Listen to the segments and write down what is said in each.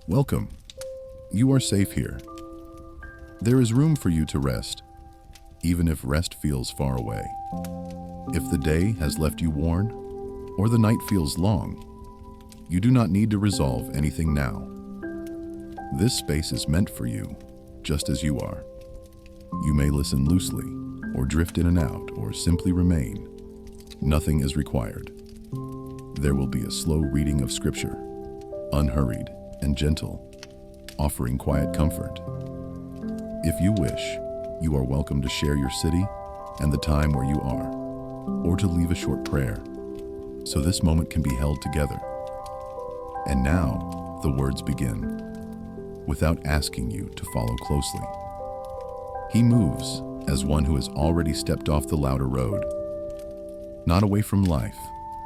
Welcome. You are safe here. There is room for you to rest, even if rest feels far away. If the day has left you worn, or the night feels long, you do not need to resolve anything now. This space is meant for you, just as you are. You may listen loosely, or drift in and out, or simply remain. Nothing is required. There will be a slow reading of Scripture, unhurried and gentle, offering quiet comfort. If you wish, you are welcome to share your city and the time where you are, or to leave a short prayer, so this moment can be held together. And now, the words begin, without asking you to follow closely. He moves as one who has already stepped off the louder road, not away from life,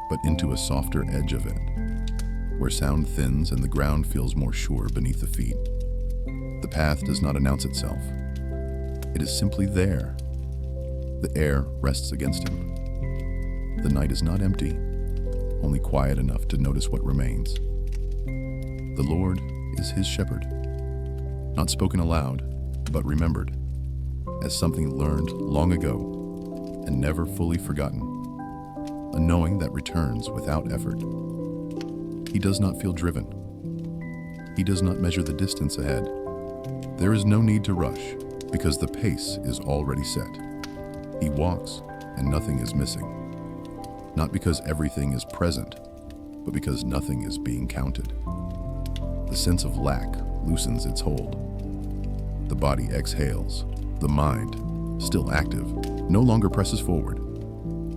but into a softer edge of it, where sound thins and the ground feels more sure beneath the feet. The path does not announce itself. It is simply there. The air rests against him. The night is not empty, only quiet enough to notice what remains. The Lord is his shepherd, not spoken aloud, but remembered, as something learned long ago and never fully forgotten, a knowing that returns without effort. He does not feel driven. He does not measure the distance ahead. There is no need to rush, because the pace is already set. He walks, and nothing is missing. Not because everything is present, but because nothing is being counted. The sense of lack loosens its hold. The body exhales. The mind, still active, no longer presses forward.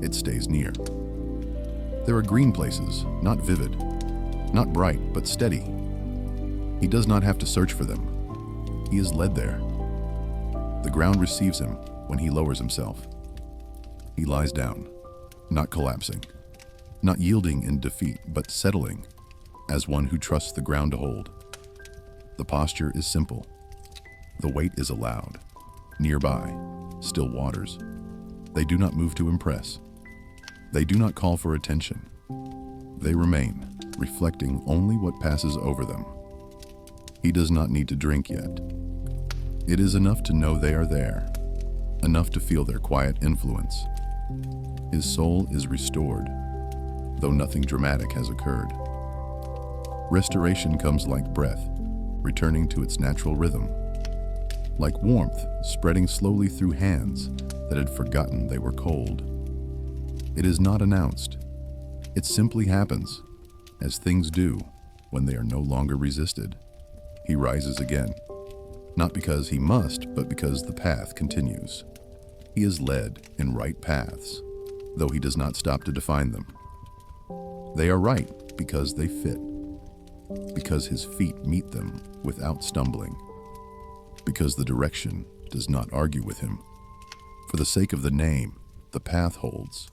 It stays near. There are green places, not vivid, not bright, but steady. He does not have to search for them. He is led there. The ground receives him when he lowers himself. He lies down, not collapsing, not yielding in defeat, but settling as one who trusts the ground to hold. The posture is simple. The weight is allowed. Nearby, still waters. They do not move to impress. They do not call for attention. They remain, reflecting only what passes over them. He does not need to drink yet. It is enough to know they are there, enough to feel their quiet influence. His soul is restored, though nothing dramatic has occurred. Restoration comes like breath, returning to its natural rhythm, like warmth spreading slowly through hands that had forgotten they were cold. It is not announced. It simply happens, as things do when they are no longer resisted. He rises again, not because he must, but because the path continues. He is led in right paths, though he does not stop to define them. They are right because they fit, because his feet meet them without stumbling, because the direction does not argue with him. For the sake of the name, the path holds,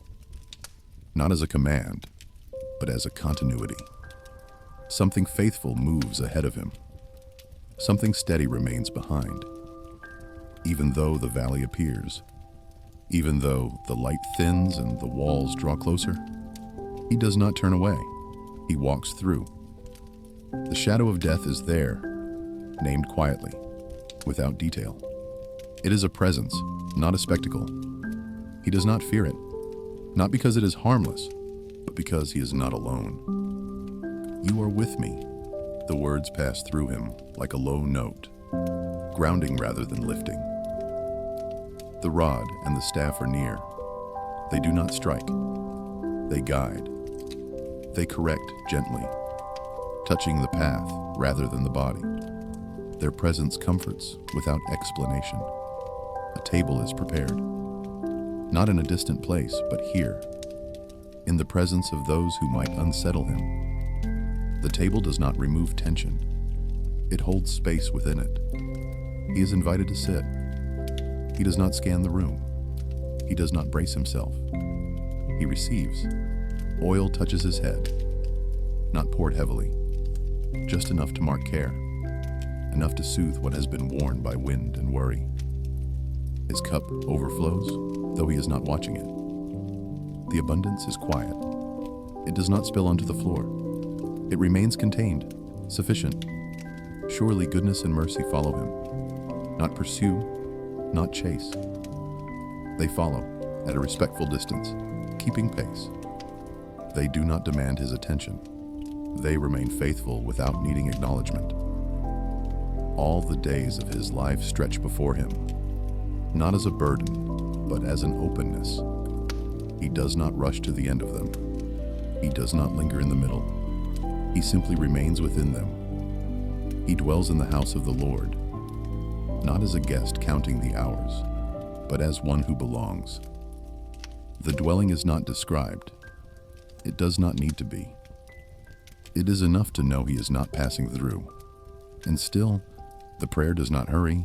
not as a command, but as a continuity. Something faithful moves ahead of him. Something steady remains behind. Even though the valley appears, even though the light thins and the walls draw closer, he does not turn away. He walks through. The shadow of death is there, named quietly, without detail. It is a presence, not a spectacle. He does not fear it, not because it is harmless, but because he is not alone. You are with me. The words pass through him like a low note, grounding rather than lifting. The rod and the staff are near. They do not strike. They guide. They correct gently, touching the path rather than the body. Their presence comforts without explanation. A table is prepared, not in a distant place, but here, in the presence of those who might unsettle him. The table does not remove tension. It holds space within it. He is invited to sit. He does not scan the room. He does not brace himself. He receives. Oil touches his head, not poured heavily, just enough to mark care, enough to soothe what has been worn by wind and worry. His cup overflows, though he is not watching it. The abundance is quiet. It does not spill onto the floor. It remains contained, sufficient. Surely goodness and mercy follow him. Not pursue, not chase. They follow at a respectful distance, keeping pace. They do not demand his attention. They remain faithful without needing acknowledgement. All the days of his life stretch before him, not as a burden, but as an openness. He does not rush to the end of them. He does not linger in the middle. He simply remains within them. He dwells in the house of the Lord, not as a guest counting the hours, but as one who belongs. The dwelling is not described. It does not need to be. It is enough to know he is not passing through. And still, the prayer does not hurry.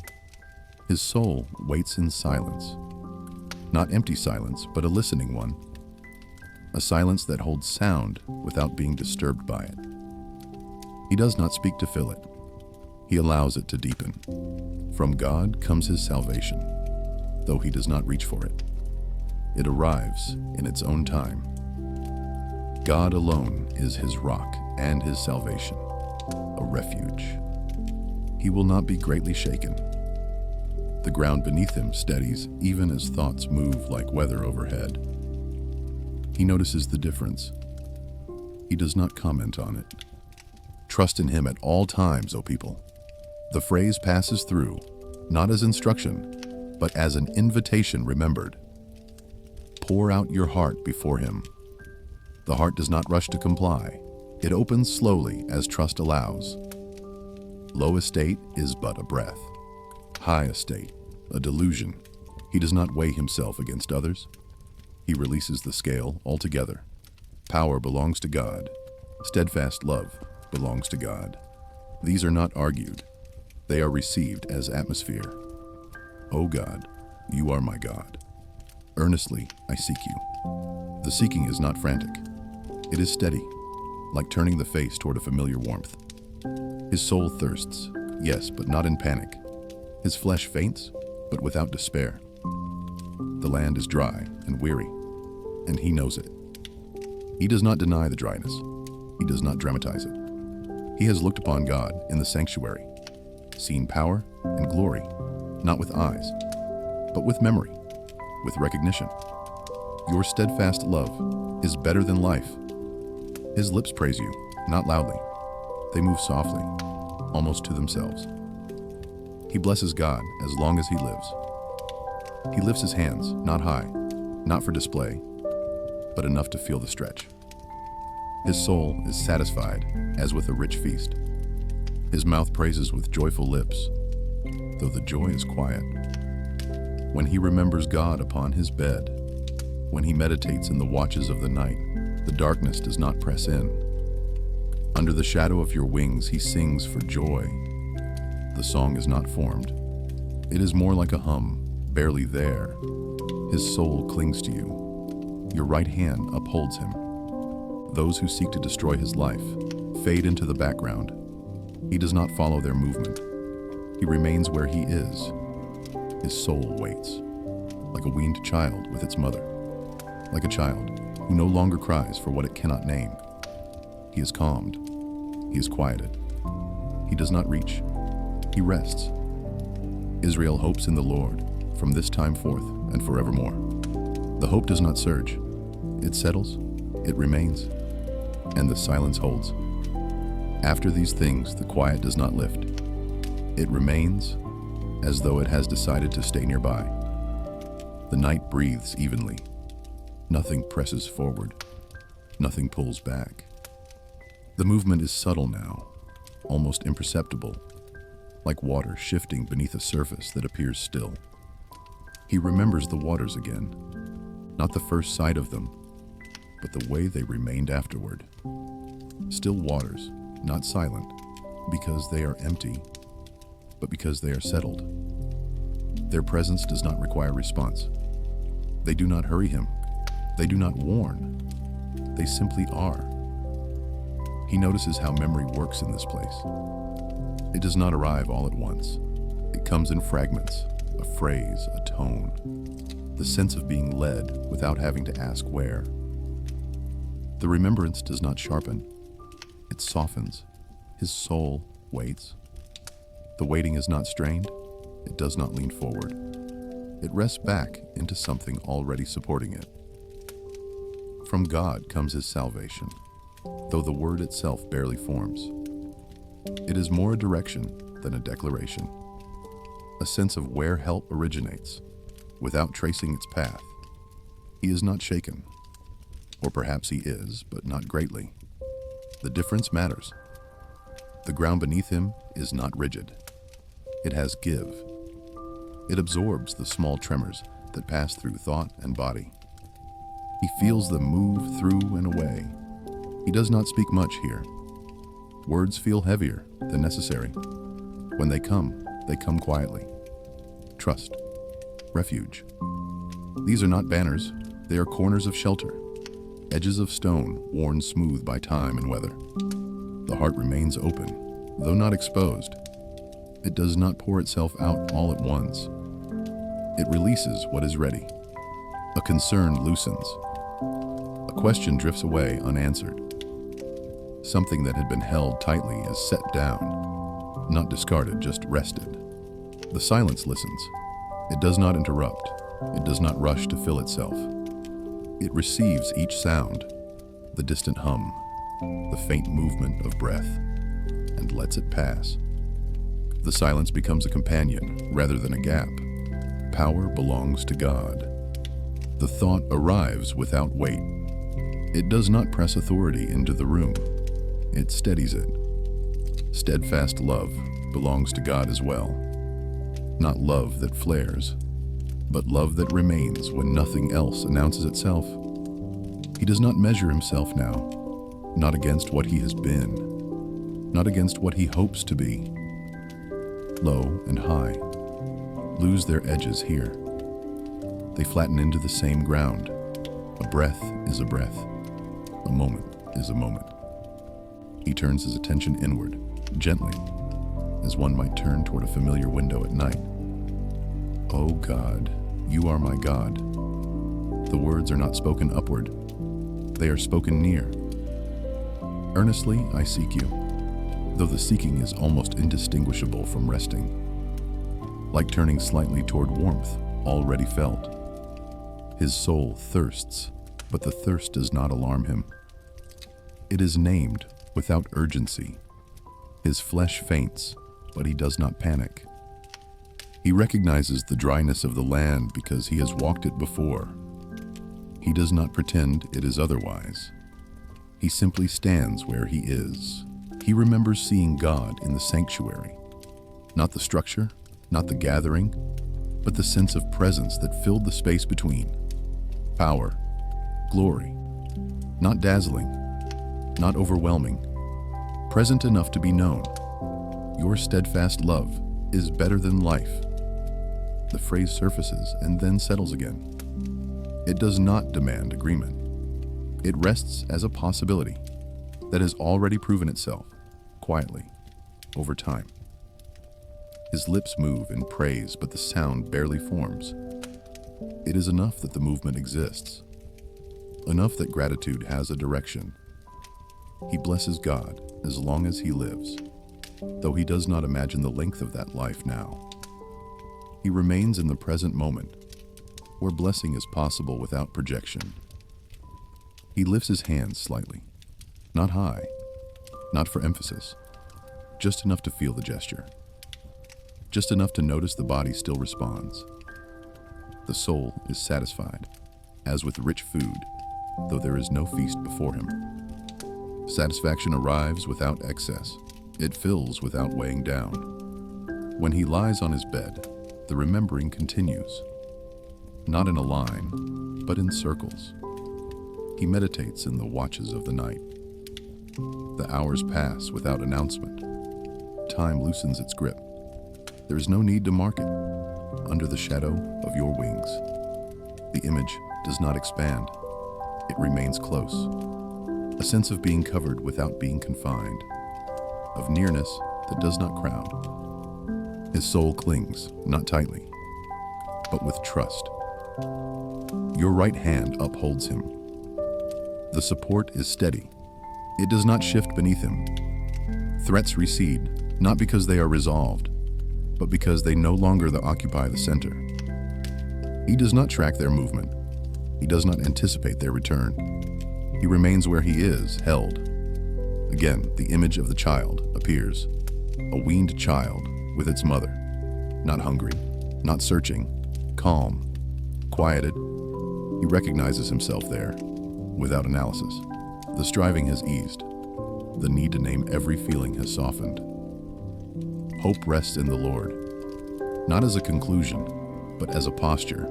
His soul waits in silence. Not empty silence, but a listening one. A silence that holds sound without being disturbed by it. He does not speak to fill it. He allows it to deepen. From God comes his salvation, though he does not reach for it. It arrives in its own time. God alone is his rock and his salvation, a refuge. He will not be greatly shaken. The ground beneath him steadies even as thoughts move like weather overhead. He notices the difference. He does not comment on it. Trust in him at all times, O people. The phrase passes through, not as instruction, but as an invitation remembered. Pour out your heart before him. The heart does not rush to comply. It opens slowly as trust allows. Low estate is but a breath. High estate, a delusion. He does not weigh himself against others. He releases the scale altogether. Power belongs to God. Steadfast love belongs to God. These are not argued. They are received as atmosphere. O God, you are my God. Earnestly I seek you. The seeking is not frantic. It is steady, like turning the face toward a familiar warmth. His soul thirsts, yes, but not in panic. His flesh faints, but without despair. The land is dry and weary, and he knows it. He does not deny the dryness. He does not dramatize it. He has looked upon God in the sanctuary, seen power and glory, not with eyes, but with memory, with recognition. Your steadfast love is better than life. His lips praise you, not loudly. They move softly, almost to themselves. He blesses God as long as he lives. He lifts his hands, not high, not for display, but enough to feel the stretch. His soul is satisfied as with a rich feast. His mouth praises with joyful lips, though the joy is quiet. When he remembers God upon his bed, when he meditates in the watches of the night, the darkness does not press in. Under the shadow of your wings he sings for joy. The song is not formed. It is more like a hum, barely there. His soul clings to you. Your right hand upholds him. Those who seek to destroy his life fade into the background. He does not follow their movement. He remains where he is. His soul waits, like a weaned child with its mother, like a child who no longer cries for what it cannot name. He is calmed. He is quieted. He does not reach. He rests. Israel hopes in the Lord from this time forth and forevermore. The hope does not surge. It settles, it remains, and the silence holds. After these things, the quiet does not lift. It remains as though it has decided to stay nearby. The night breathes evenly. Nothing presses forward. Nothing pulls back. The movement is subtle now, almost imperceptible, like water shifting beneath a surface that appears still. He remembers the waters again, not the first sight of them, but the way they remained afterward. Still waters, not silent, because they are empty, but because they are settled. Their presence does not require response. They do not hurry him. They do not warn. They simply are. He notices how memory works in this place. It does not arrive all at once. It comes in fragments, a phrase, a tone, the sense of being led without having to ask where. The remembrance does not sharpen. It softens. His soul waits. The waiting is not strained. It does not lean forward. It rests back into something already supporting it. From God comes his salvation, though the word itself barely forms. It is more a direction than a declaration, a sense of where help originates, without tracing its path. He is not shaken, or perhaps he is, but not greatly. The difference matters. The ground beneath him is not rigid. It has give. It absorbs the small tremors that pass through thought and body. He feels them move through and away. He does not speak much here. Words feel heavier than necessary. When they come quietly. Trust. Refuge. These are not banners. They are corners of shelter. Edges of stone worn smooth by time and weather. The heart remains open, though not exposed. It does not pour itself out all at once. It releases what is ready. A concern loosens. A question drifts away unanswered. Something that had been held tightly is set down, not discarded, just rested. The silence listens. It does not interrupt. It does not rush to fill itself. It receives each sound, the distant hum, the faint movement of breath, and lets it pass. The silence becomes a companion rather than a gap. Power belongs to God. The thought arrives without weight. It does not press authority into the room. It steadies it. Steadfast love belongs to God as well. Not love that flares, but love that remains when nothing else announces itself. He does not measure himself now, not against what he has been, not against what he hopes to be. Low and high lose their edges here. They flatten into the same ground. A breath is a breath. A moment is a moment. He turns his attention inward, gently, as one might turn toward a familiar window at night. "O God, you are my God." The words are not spoken upward. They are spoken near. Earnestly I seek you, though the seeking is almost indistinguishable from resting, like turning slightly toward warmth already felt. His soul thirsts, but the thirst does not alarm him. It is named without urgency. His flesh faints, but he does not panic. He recognizes the dryness of the land because he has walked it before. He does not pretend it is otherwise. He simply stands where he is. He remembers seeing God in the sanctuary. Not the structure, not the gathering, but the sense of presence that filled the space between. Power, glory, not dazzling, not overwhelming, present enough to be known. Your steadfast love is better than life. The phrase surfaces and then settles again. It does not demand agreement. It rests as a possibility that has already proven itself, quietly, over time. His lips move in praise, but the sound barely forms. It is enough that the movement exists, enough that gratitude has a direction. He blesses God as long as he lives, though he does not imagine the length of that life now. He remains in the present moment, where blessing is possible without projection. He lifts his hands slightly, not high, not for emphasis, just enough to feel the gesture, just enough to notice the body still responds. The soul is satisfied, as with rich food, though there is no feast before him. Satisfaction arrives without excess. It fills without weighing down. When he lies on his bed, the remembering continues, not in a line, but in circles. He meditates in the watches of the night. The hours pass without announcement. Time loosens its grip. There is no need to mark it. Under the shadow of your wings, the image does not expand. It remains close. A sense of being covered without being confined, of nearness that does not crowd. His soul clings, not tightly, but with trust. Your right hand upholds him. The support is steady. It does not shift beneath him. Threats recede, not because they are resolved, but because they no longer occupy the center. He does not track their movement. He does not anticipate their return. He remains where he is, held. Again, the image of the child appears, a weaned child with its mother, not hungry, not searching, calm, quieted. He recognizes himself there, without analysis. The striving has eased. The need to name every feeling has softened. Hope rests in the Lord, not as a conclusion, but as a posture.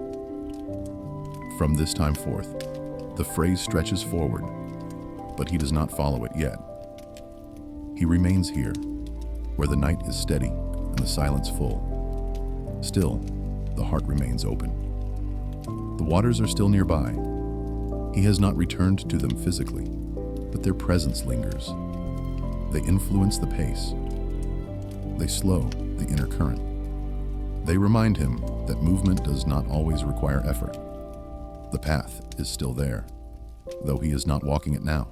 From this time forth, the phrase stretches forward, but he does not follow it yet. He remains here, where the night is steady and the silence full. Still, the heart remains open. The waters are still nearby. He has not returned to them physically, but their presence lingers. They influence the pace. They slow the inner current. They remind him that movement does not always require effort. The path is still there, though he is not walking it now.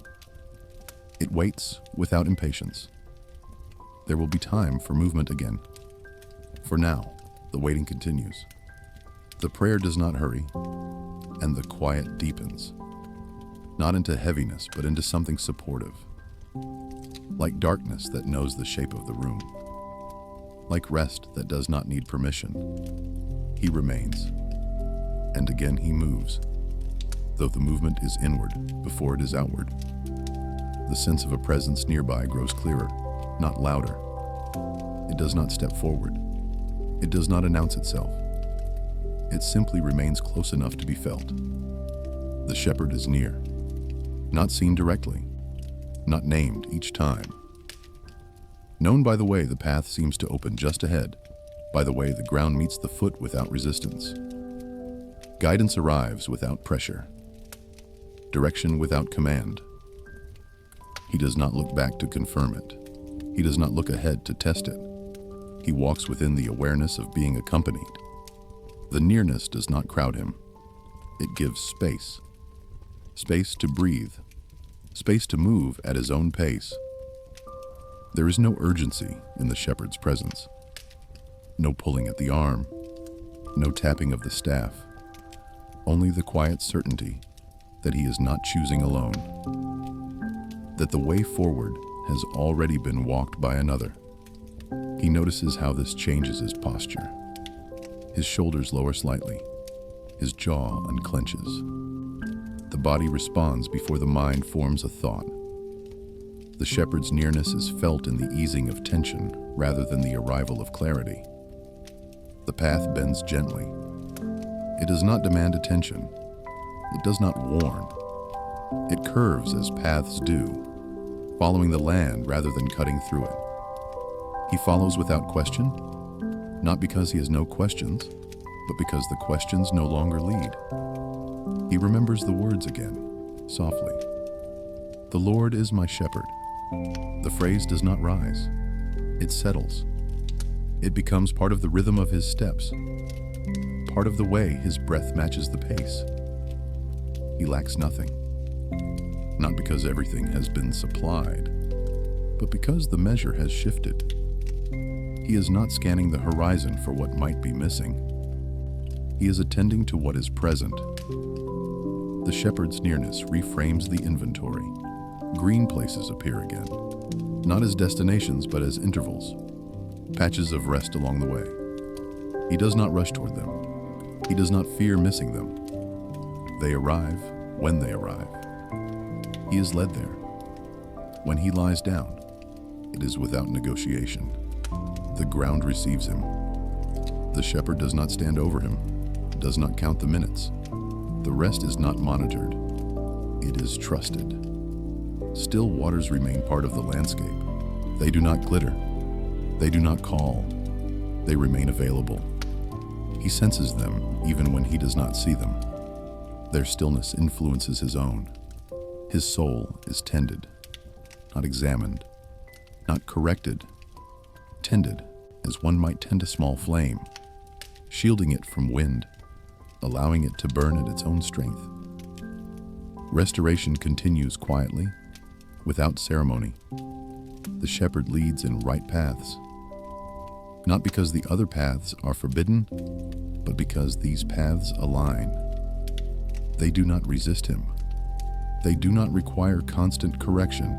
It waits without impatience. There will be time for movement again. For now, the waiting continues. The prayer does not hurry, and the quiet deepens, not into heaviness, but into something supportive, like darkness that knows the shape of the room, like rest that does not need permission. He remains, and again he moves, though the movement is inward before it is outward. The sense of a presence nearby grows clearer, not louder. It does not step forward. It does not announce itself. It simply remains close enough to be felt. The shepherd is near, not seen directly, not named each time. Known by the way the path seems to open just ahead, by the way the ground meets the foot without resistance. Guidance arrives without pressure, direction without command. He does not look back to confirm it. He does not look ahead to test it. He walks within the awareness of being accompanied. The nearness does not crowd him. It gives space. Space to breathe. Space to move at his own pace. There is no urgency in the shepherd's presence. No pulling at the arm. No tapping of the staff. Only the quiet certainty that he is not choosing alone. That the way forward has already been walked by another. He notices how this changes his posture. His shoulders lower slightly. His jaw unclenches. The body responds before the mind forms a thought. The shepherd's nearness is felt in the easing of tension rather than the arrival of clarity. The path bends gently. It does not demand attention. It does not warn. It curves as paths do, following the land rather than cutting through it. He follows without question, not because he has no questions, but because the questions no longer lead. He remembers the words again, softly. The Lord is my shepherd. The phrase does not rise. It settles. It becomes part of the rhythm of his steps, part of the way his breath matches the pace. He lacks nothing, not because everything has been supplied, but because the measure has shifted. He is not scanning the horizon for what might be missing. He is attending to what is present. The shepherd's nearness reframes the inventory. Green places appear again, not as destinations but as intervals, patches of rest along the way. He does not rush toward them. He does not fear missing them. They arrive when they arrive. He is led there. When he lies down, it is without negotiation. The ground receives him. The shepherd does not stand over him, does not count the minutes. The rest is not monitored. It is trusted. Still waters remain part of the landscape. They do not glitter. They do not call. They remain available. He senses them even when he does not see them. Their stillness influences his own. His soul is tended, not examined, not corrected. Tended as one might tend a small flame, shielding it from wind, allowing it to burn at its own strength. Restoration continues quietly, without ceremony. The shepherd leads in right paths. not because the other paths are forbidden, but because these paths align. They do not resist him. They do not require constant correction.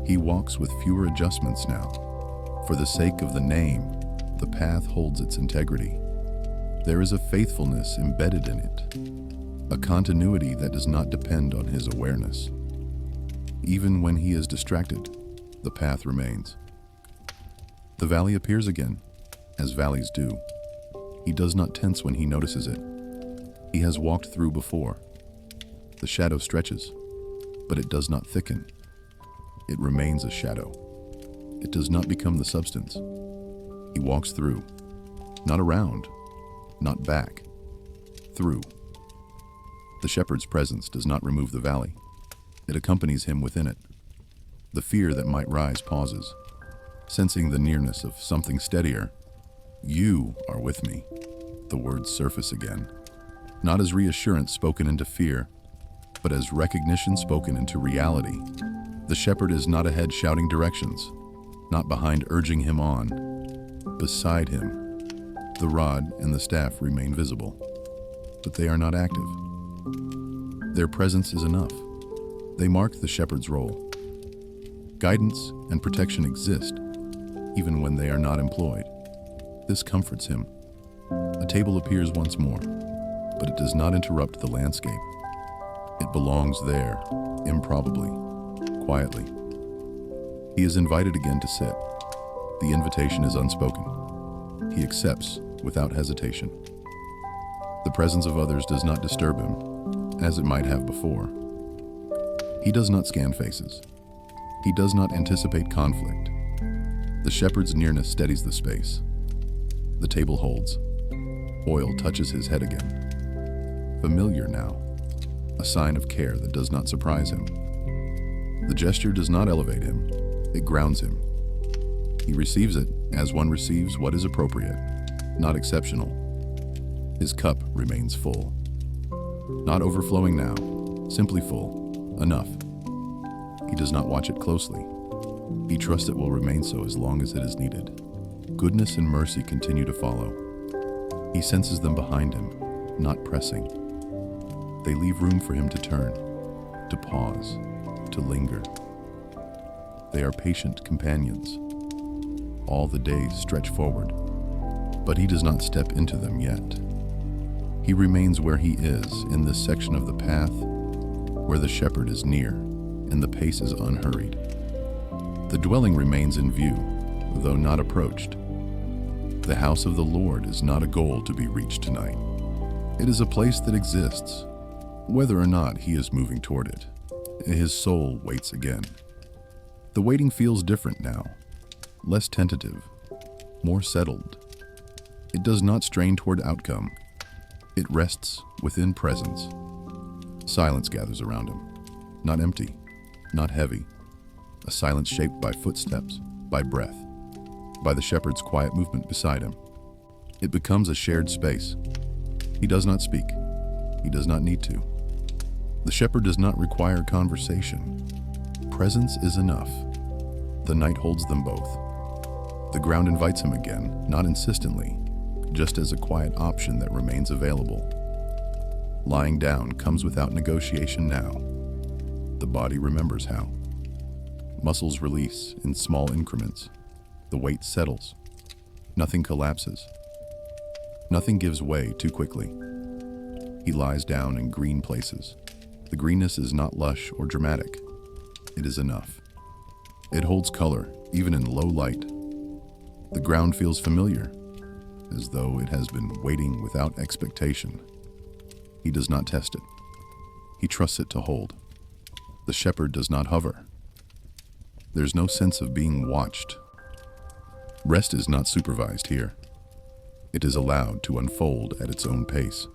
He walks with fewer adjustments now. For the sake of the name, the path holds its integrity. There is a faithfulness embedded in it, a continuity that does not depend on his awareness. Even when he is distracted, the path remains. The valley appears again, as valleys do. He does not tense when he notices it. He has walked through before. The shadow stretches, but it does not thicken. It remains a shadow. It does not become the substance. He walks through, not around, not back, through. The shepherd's presence does not remove the valley. It accompanies him within it. The fear that might rise pauses, sensing the nearness of something steadier. You are with me. The words surface again, not as reassurance spoken into fear, but as recognition spoken into reality. The shepherd is not ahead shouting directions, not behind urging him on. Beside him, the rod and the staff remain visible, but they are not active. Their presence is enough. They mark the shepherd's role. Guidance and protection exist, even when they are not employed. This comforts him. A table appears once more, but it does not interrupt the landscape. It belongs there, improbably, quietly. He is invited again to sit. The invitation is unspoken. He accepts without hesitation. The presence of others does not disturb him, as it might have before. He does not scan faces. He does not anticipate conflict. The shepherd's nearness steadies the space. The table holds. Oil touches his head again. Familiar now, a sign of care that does not surprise him. The gesture does not elevate him, it grounds him. He receives it as one receives what is appropriate, not exceptional. His cup remains full. Not overflowing now, simply full, enough. He does not watch it closely. He trusts it will remain so as long as it is needed. Goodness and mercy continue to follow. He senses them behind him, not pressing. They leave room for him to turn, to pause, to linger. They are patient companions. All the days stretch forward, but he does not step into them yet. He remains where he is in this section of the path where the shepherd is near and the pace is unhurried. The dwelling remains in view, though not approached. The house of the Lord is not a goal to be reached tonight. It is a place that exists, whether or not he is moving toward it. His soul waits again. The waiting feels different now, less tentative, more settled. It does not strain toward outcome. It rests within presence. Silence gathers around him, not empty, not heavy. A silence shaped by footsteps, by breath, by the shepherd's quiet movement beside him. It becomes a shared space. He does not speak. He does not need to. The shepherd does not require conversation. Presence is enough. The night holds them both. The ground invites him again, not insistently, just as a quiet option that remains available. Lying down comes without negotiation now. The body remembers how. Muscles release in small increments. The weight settles. Nothing collapses. Nothing gives way too quickly. He lies down in green places. The greenness is not lush or dramatic. It is enough. It holds color, even in low light. The ground feels familiar, as though it has been waiting without expectation. He does not test it. He trusts it to hold. The shepherd does not hover. There's no sense of being watched. Rest is not supervised here. It is allowed to unfold at its own pace.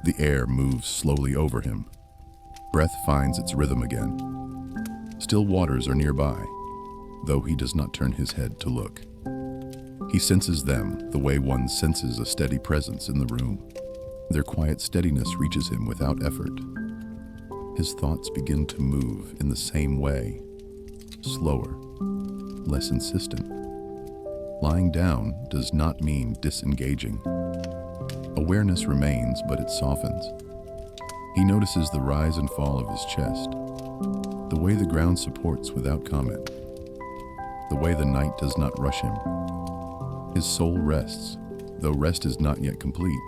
The air moves slowly over him. Breath finds its rhythm again. Still waters are nearby, though he does not turn his head to look. He senses them the way one senses a steady presence in the room. Their quiet steadiness reaches him without effort. His thoughts begin to move in the same way, slower, less insistent, Lying down does not mean disengaging. Awareness remains, but it softens. He notices the rise and fall of his chest, the way the ground supports without comment, the way the night does not rush him. His soul rests, though rest is not yet complete.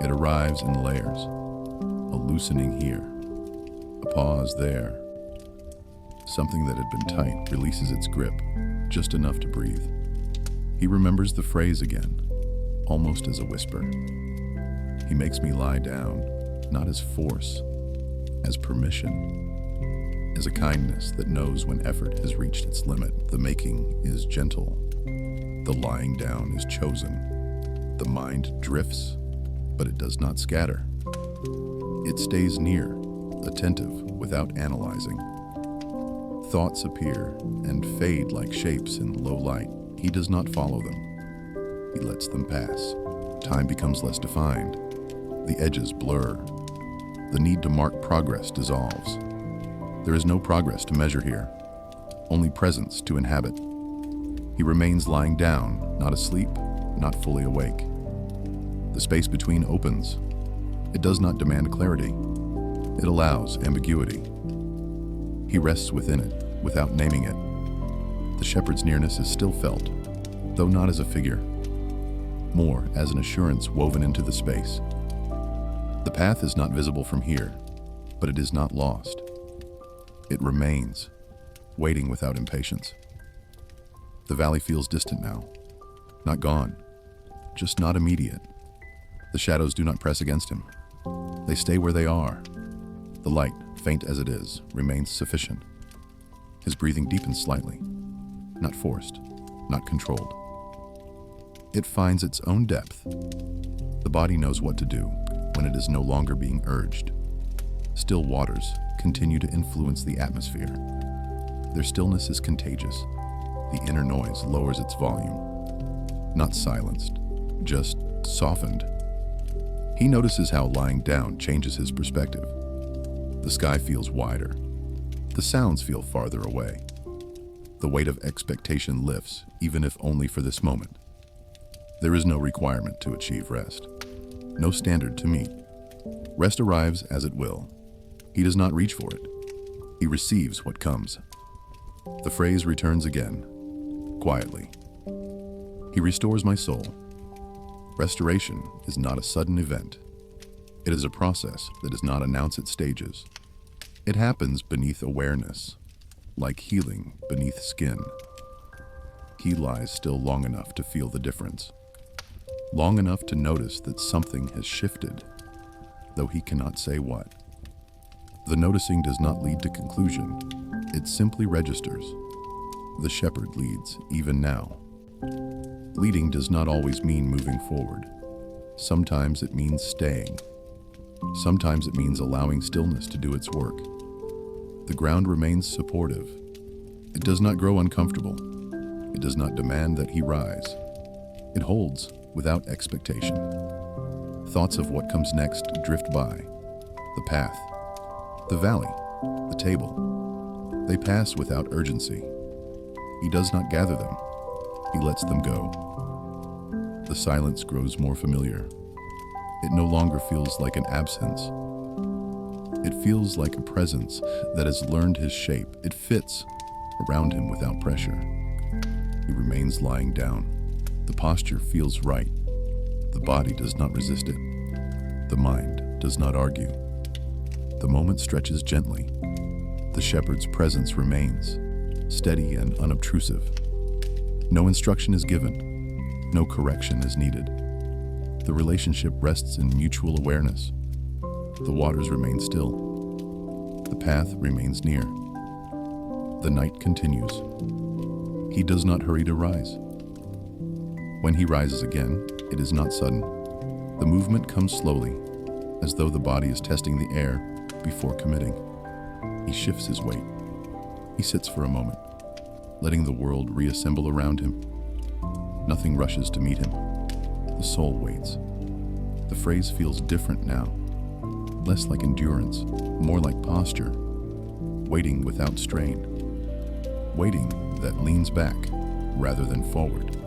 It arrives in layers, a loosening here, a pause there. Something that had been tight releases its grip, just enough to breathe. He remembers the phrase again, almost as a whisper. He makes me lie down, not as force, as permission, as a kindness that knows when effort has reached its limit. The making is gentle. The lying down is chosen. The mind drifts, but it does not scatter. It stays near, attentive without analyzing. Thoughts appear and fade like shapes in low light. He does not follow them. He lets them pass. Time becomes less defined. The edges blur. The need to mark progress dissolves. There is no progress to measure here, only presence to inhabit. He remains lying down, not asleep, not fully awake. The space between opens. It does not demand clarity. It allows ambiguity. He rests within it, without naming it. The shepherd's nearness is still felt, though not as a figure, more as an assurance woven into the space. The path is not visible from here, but it is not lost. It remains, waiting without impatience. The valley feels distant now, not gone, just not immediate. The shadows do not press against him. They stay where they are. The light, faint as it is, remains sufficient. His breathing deepens slightly, not forced, not controlled. It finds its own depth. The body knows what to do when it is no longer being urged. Still waters continue to influence the atmosphere. Their stillness is contagious. The inner noise lowers its volume. Not silenced, just softened. He notices how lying down changes his perspective. The sky feels wider. The sounds feel farther away. The weight of expectation lifts, even if only for this moment. There is no requirement to achieve rest, no standard to meet. Rest arrives as it will. He does not reach for it. He receives what comes. The phrase returns again, quietly. He restores my soul. Restoration is not a sudden event. It is a process that does not announce its stages. It happens beneath awareness, like healing beneath skin. He lies still long enough to feel the difference, long enough to notice that something has shifted, though he cannot say what. The noticing does not lead to conclusion. It simply registers. The shepherd leads, even now. Leading does not always mean moving forward. Sometimes it means staying. Sometimes it means allowing stillness to do its work. The ground remains supportive. It does not grow uncomfortable. It does not demand that he rise. It holds without expectation. Thoughts of what comes next drift by. The path, the valley, the table. They pass without urgency. He does not gather them. He lets them go. The silence grows more familiar. It no longer feels like an absence. It feels like a presence that has learned his shape. It fits around him without pressure. He remains lying down. The posture feels right. The body does not resist it. The mind does not argue. The moment stretches gently. The shepherd's presence remains, steady and unobtrusive. No instruction is given. No correction is needed. The relationship rests in mutual awareness. The waters remain still. The path remains near. The night continues. He does not hurry to rise. When he rises again, it is not sudden. The movement comes slowly, as though the body is testing the air before committing. He shifts his weight. He sits for a moment, letting the world reassemble around him. Nothing rushes to meet him. The soul waits. The phrase feels different now, less like endurance, more like posture, waiting without strain, waiting that leans back rather than forward.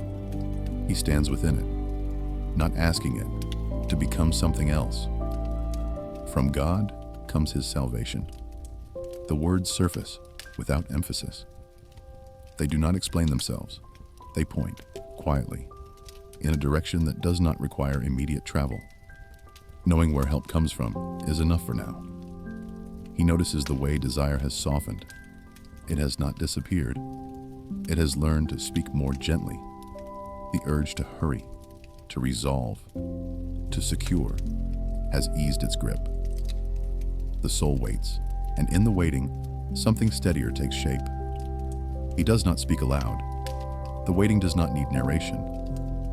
He stands within it, not asking it to become something else. From God comes his salvation. The words surface without emphasis. They do not explain themselves. They point, quietly, in a direction that does not require immediate travel. Knowing where help comes from is enough for now. He notices the way desire has softened. It has not disappeared. It has learned to speak more gently. The urge to hurry, to resolve, to secure, has eased its grip. The soul waits, and in the waiting, something steadier takes shape. He does not speak aloud. The waiting does not need narration.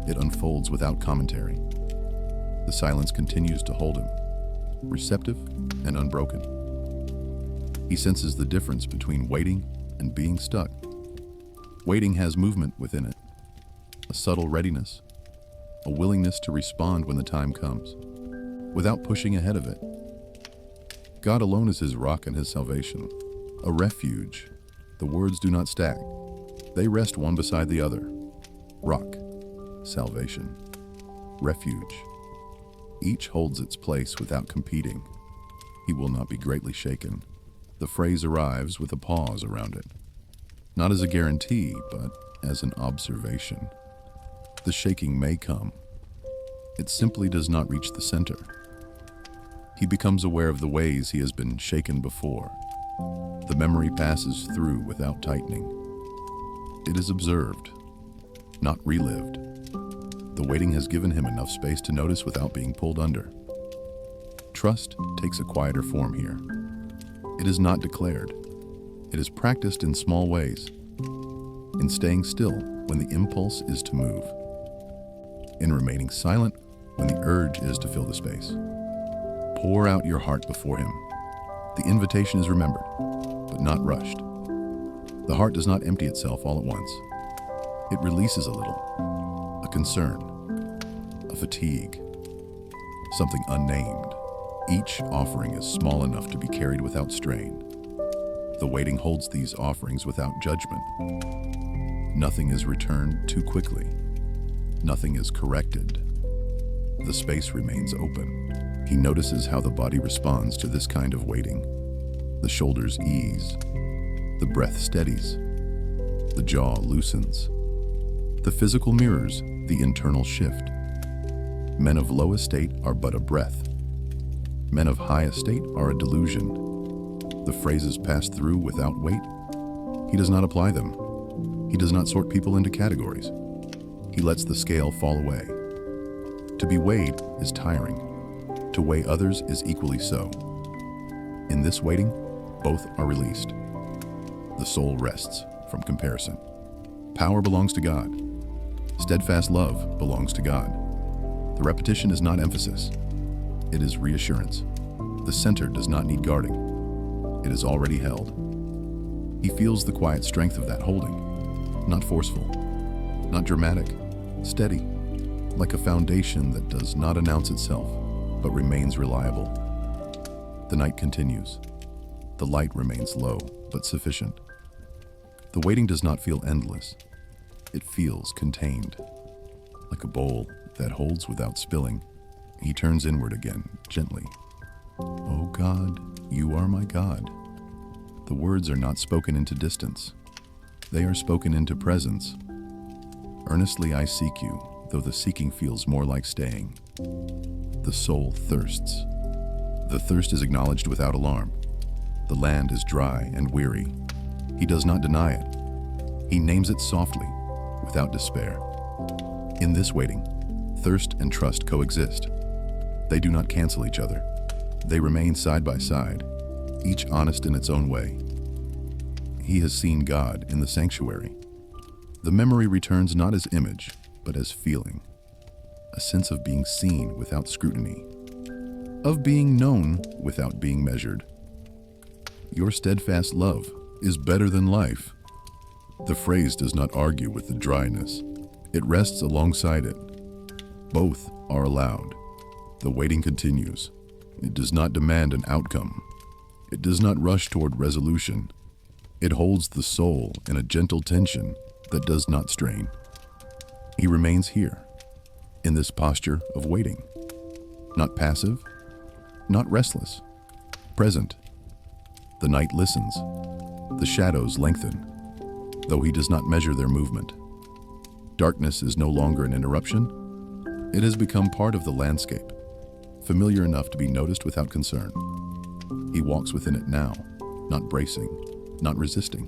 It unfolds without commentary. The silence continues to hold him, receptive and unbroken. He senses the difference between waiting and being stuck. Waiting has movement within it, a subtle readiness, a willingness to respond when the time comes, without pushing ahead of it. God alone is his rock and his salvation, a refuge. The words do not stack. They rest one beside the other. Rock, salvation, refuge. Each holds its place without competing. He will not be greatly shaken. The phrase arrives with a pause around it, not as a guarantee, but as an observation. The shaking may come. It simply does not reach the center. He becomes aware of the ways he has been shaken before. The memory passes through without tightening. It is observed, not relived. The waiting has given him enough space to notice without being pulled under. Trust takes a quieter form here. It is not declared. It is practiced in small ways, in staying still when the impulse is to move, in remaining silent when the urge is to fill the space. Pour out your heart before him. The invitation is remembered, but not rushed. The heart does not empty itself all at once. It releases a little, a concern, a fatigue, something unnamed. Each offering is small enough to be carried without strain. The waiting holds these offerings without judgment. Nothing is returned too quickly. Nothing is corrected. The space remains open. He notices how the body responds to this kind of waiting. The shoulders ease. The breath steadies. The jaw loosens. The physical mirrors the internal shift. Men of low estate are but a breath. Men of high estate are a delusion. The phrases pass through without weight. He does not apply them. He does not sort people into categories. He lets the scale fall away. To be weighed is tiring. To weigh others is equally so. In this waiting, both are released. The soul rests from comparison. Power belongs to God. Steadfast love belongs to God. The repetition is not emphasis. It is reassurance. The center does not need guarding. It is already held. He feels the quiet strength of that holding, not forceful, not dramatic, steady, like a foundation that does not announce itself, but remains reliable. The night continues. The light remains low, but sufficient. The waiting does not feel endless. It feels contained, like a bowl that holds without spilling. He turns inward again, gently. "O God, you are my God." The words are not spoken into distance. They are spoken into presence. Earnestly I seek you, though the seeking feels more like staying. The soul thirsts. The thirst is acknowledged without alarm. The land is dry and weary. He does not deny it. He names it softly, without despair. In this waiting, thirst and trust coexist. They do not cancel each other. They remain side by side, each honest in its own way. He has seen God in the sanctuary. The memory returns not as image, but as feeling. A sense of being seen without scrutiny, of being known without being measured. Your steadfast love is better than life. The phrase does not argue with the dryness. It rests alongside it. Both are allowed. The waiting continues. It does not demand an outcome. It does not rush toward resolution. It holds the soul in a gentle tension that does not strain. He remains here, in this posture of waiting. Not passive, not restless, present. The night listens. The shadows lengthen, though he does not measure their movement. Darkness is no longer an interruption. It has become part of the landscape, familiar enough to be noticed without concern. He walks within it now, not bracing, not resisting.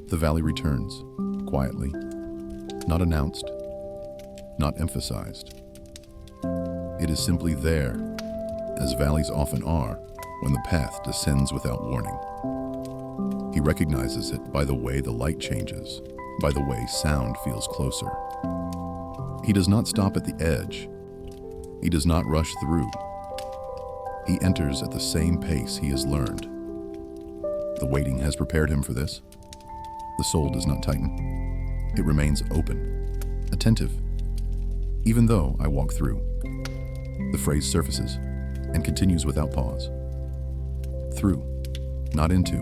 The valley returns, quietly, not announced, not emphasized. It is simply there, as valleys often are when the path descends without warning. He recognizes it by the way the light changes, by the way sound feels closer. He does not stop at the edge. He does not rush through. He enters at the same pace he has learned. The waiting has prepared him for this. The soul does not tighten. It remains open, attentive. Even though I walk through, the phrase surfaces and continues without pause. Through, not into.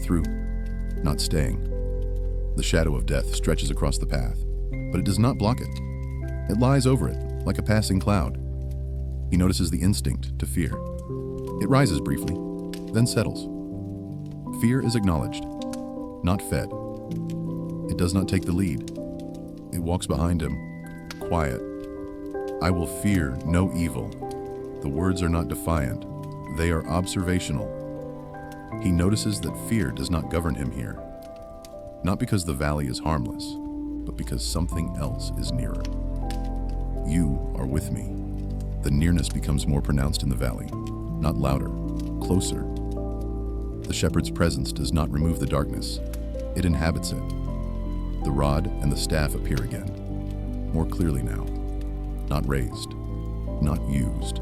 Through, not staying. The shadow of death stretches across the path, but it does not block it. It lies over it, like a passing cloud. He notices the instinct to fear. It rises briefly, then settles. Fear is acknowledged, not fed. It does not take the lead. It walks behind him, quiet. I will fear no evil. The words are not defiant. They are observational. He notices that fear does not govern him here. Not because the valley is harmless, but because something else is nearer. You are with me. The nearness becomes more pronounced in the valley, not louder, closer. The shepherd's presence does not remove the darkness. It inhabits it. The rod and the staff appear again, more clearly now, not raised, not used.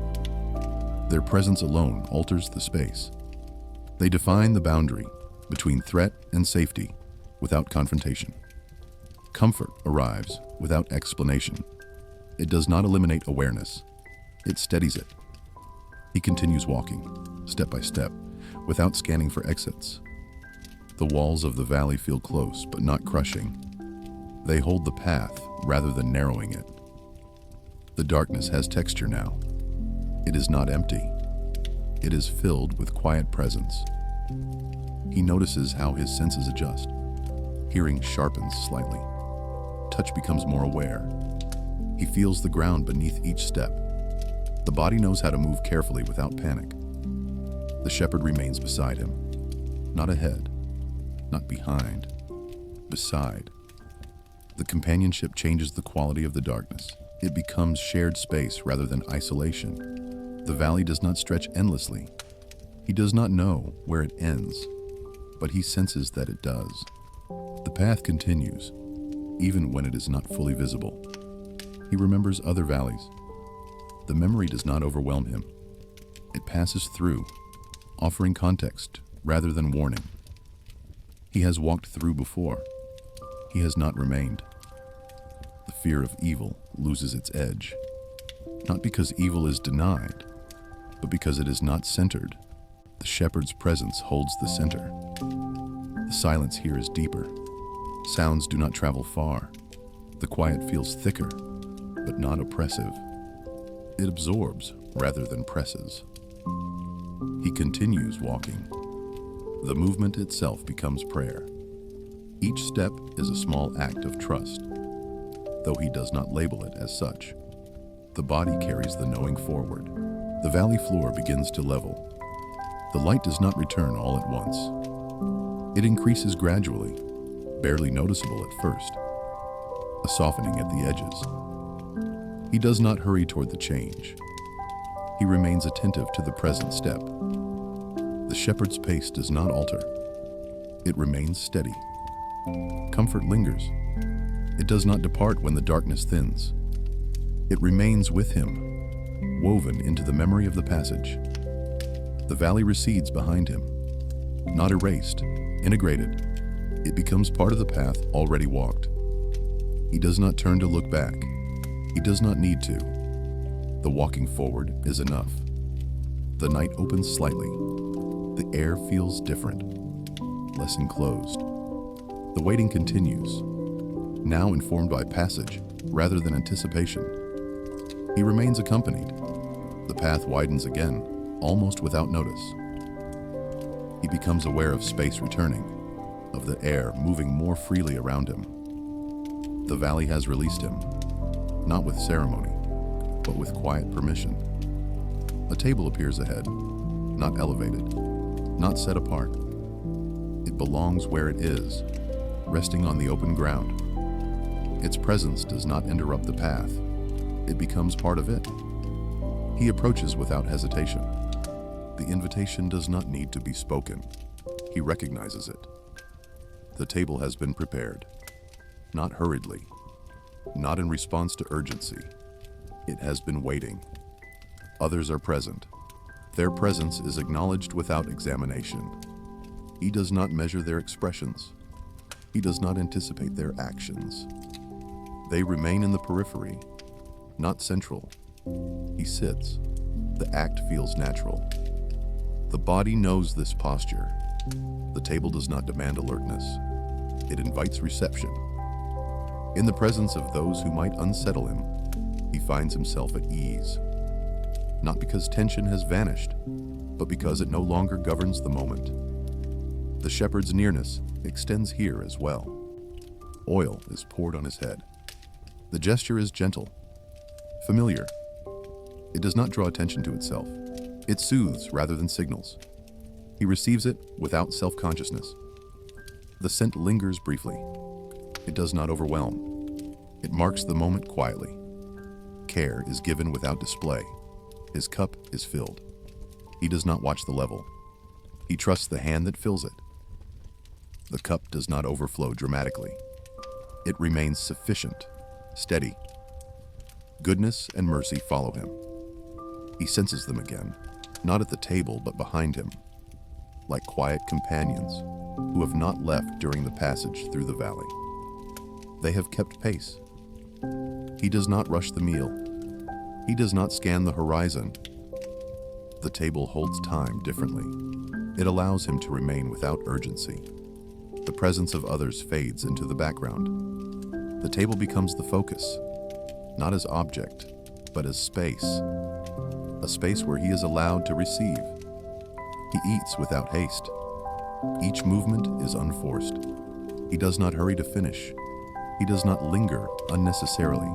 Their presence alone alters the space. They define the boundary between threat and safety without confrontation. Comfort arrives without explanation. It does not eliminate awareness. It steadies it. He continues walking, step by step, without scanning for exits. The walls of the valley feel close, but not crushing. They hold the path rather than narrowing it. The darkness has texture now. It is not empty. It is filled with quiet presence. He notices how his senses adjust. Hearing sharpens slightly. Touch becomes more aware. He feels the ground beneath each step. The body knows how to move carefully without panic. The shepherd remains beside him. Not ahead, not behind, beside. The companionship changes the quality of the darkness. It becomes shared space rather than isolation. The valley does not stretch endlessly. He does not know where it ends, but he senses that it does. The path continues, even when it is not fully visible. He remembers other valleys. The memory does not overwhelm him. It passes through, offering context rather than warning. He has walked through before. He has not remained. The fear of evil loses its edge, not because evil is denied, but because it is not centered. The shepherd's presence holds the center. The silence here is deeper. Sounds do not travel far. The quiet feels thicker, but not oppressive. It absorbs rather than presses. He continues walking. The movement itself becomes prayer. Each step is a small act of trust, though he does not label it as such. The body carries the knowing forward. The valley floor begins to level. The light does not return all at once. It increases gradually, barely noticeable at first, a softening at the edges. He does not hurry toward the change. He remains attentive to the present step. The shepherd's pace does not alter. It remains steady. Comfort lingers. It does not depart when the darkness thins. It remains with him, woven into the memory of the passage. The valley recedes behind him, not erased, integrated. It becomes part of the path already walked. He does not turn to look back. He does not need to. The walking forward is enough. The night opens slightly. The air feels different, less enclosed. The waiting continues, now informed by passage rather than anticipation. He remains accompanied. The path widens again, almost without notice. He becomes aware of space returning, of the air moving more freely around him. The valley has released him, not with ceremony, but with quiet permission. A table appears ahead, not elevated, not set apart. It belongs where it is, resting on the open ground. Its presence does not interrupt the path. It becomes part of it. He approaches without hesitation. The invitation does not need to be spoken. He recognizes it. The table has been prepared, not hurriedly, not in response to urgency. It has been waiting. Others are present. Their presence is acknowledged without examination. He does not measure their expressions. He does not anticipate their actions. They remain in the periphery, not central. He sits. The act feels natural. The body knows this posture. The table does not demand alertness. It invites reception. In the presence of those who might unsettle him, he finds himself at ease. Not because tension has vanished, but because it no longer governs the moment. The shepherd's nearness extends here as well. Oil is poured on his head. The gesture is gentle, familiar. It does not draw attention to itself. It soothes rather than signals. He receives it without self-consciousness. The scent lingers briefly. It does not overwhelm. It marks the moment quietly. Care is given without display. His cup is filled. He does not watch the level. He trusts the hand that fills it. The cup does not overflow dramatically. It remains sufficient, steady. Goodness and mercy follow him. He senses them again, not at the table but behind him, like quiet companions who have not left during the passage through the valley. They have kept pace. He does not rush the meal. He does not scan the horizon. The table holds time differently. It allows him to remain without urgency. The presence of others fades into the background. The table becomes the focus, not as object, but as space. A space where he is allowed to receive. He eats without haste. Each movement is unforced. He does not hurry to finish. He does not linger unnecessarily.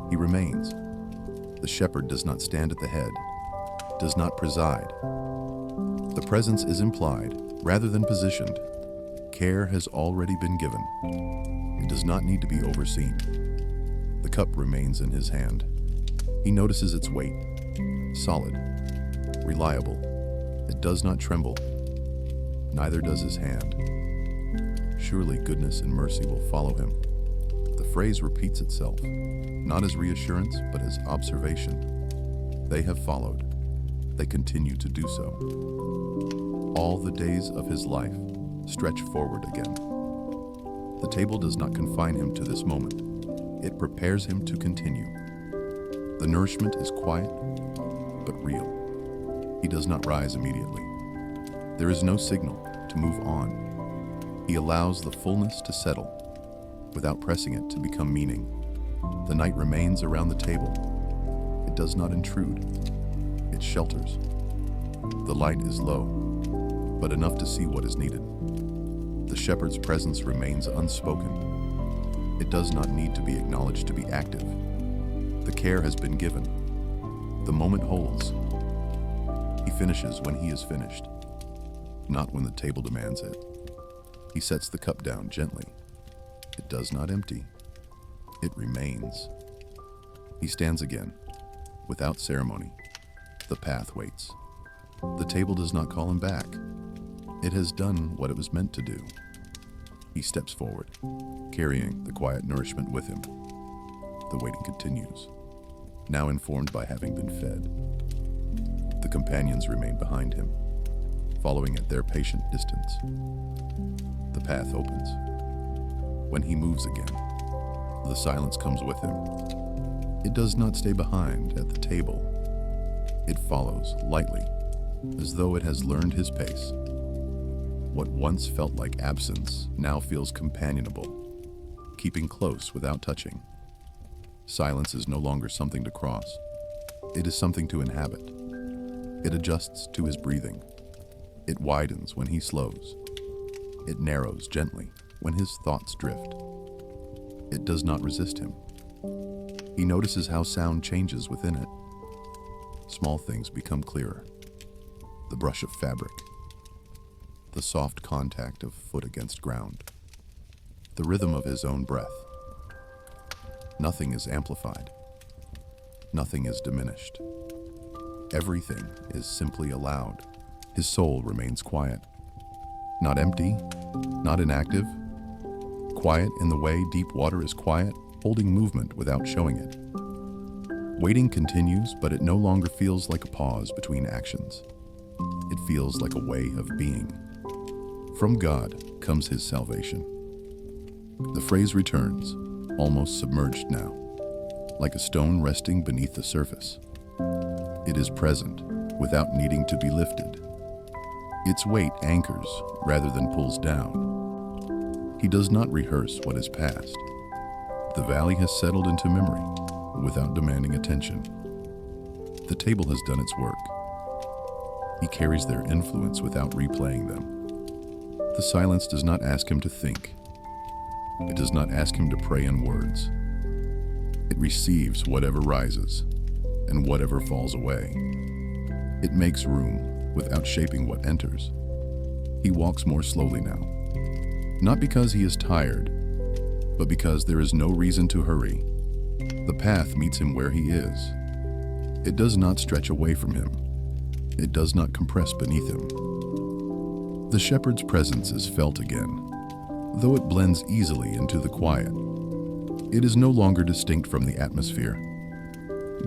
He remains. The shepherd does not stand at the head, does not preside. The presence is implied rather than positioned. Care has already been given. It does not need to be overseen. The cup remains in his hand. He notices its weight. Solid, reliable. It does not tremble. Neither does his hand. Surely goodness and mercy will follow him. The phrase repeats itself, not as reassurance, but as observation. They have followed. They continue to do so. All the days of his life stretch forward again. The table does not confine him to this moment. It prepares him to continue. The nourishment is quiet, but real. He does not rise immediately. There is no signal to move on. He allows the fullness to settle, without pressing it to become meaning. The night remains around the table. It does not intrude. It shelters. The light is low, but enough to see what is needed. The shepherd's presence remains unspoken. It does not need to be acknowledged to be active. The care has been given. The moment holds. He finishes when he is finished, not when the table demands it. He sets the cup down gently. It does not empty. It remains. He stands again, without ceremony. The path waits. The table does not call him back. It has done what it was meant to do. He steps forward, carrying the quiet nourishment with him. The waiting continues, now informed by having been fed. The companions remain behind him, following at their patient distance. The path opens. When he moves again, the silence comes with him. It does not stay behind at the table. It follows lightly, as though it has learned his pace. What once felt like absence now feels companionable. keeping close without touching. Silence is no longer something to cross. It is something to inhabit. It adjusts to his breathing. It widens when he slows. It narrows gently when his thoughts drift. It does not resist him. He notices how sound changes within it. Small things become clearer. The brush of fabric. The soft contact of foot against ground. The rhythm of his own breath. Nothing is amplified. Nothing is diminished. Everything is simply allowed. His soul remains quiet. Not empty, not inactive. Quiet in the way deep water is quiet, holding movement without showing it. Waiting continues, but it no longer feels like a pause between actions. It feels like a way of being. From God comes his salvation. The phrase returns, almost submerged now, like a stone resting beneath the surface. It is present, without needing to be lifted. Its weight anchors rather than pulls down. He does not rehearse what is past. The valley has settled into memory, without demanding attention. The table has done its work. He carries their influence without replaying them. The silence does not ask him to think. It does not ask him to pray in words. It receives whatever rises and whatever falls away. It makes room without shaping what enters. He walks more slowly now, not because he is tired, but because there is no reason to hurry. The path meets him where he is. It does not stretch away from him. It does not compress beneath him. The shepherd's presence is felt again, though it blends easily into the quiet. It is no longer distinct from the atmosphere.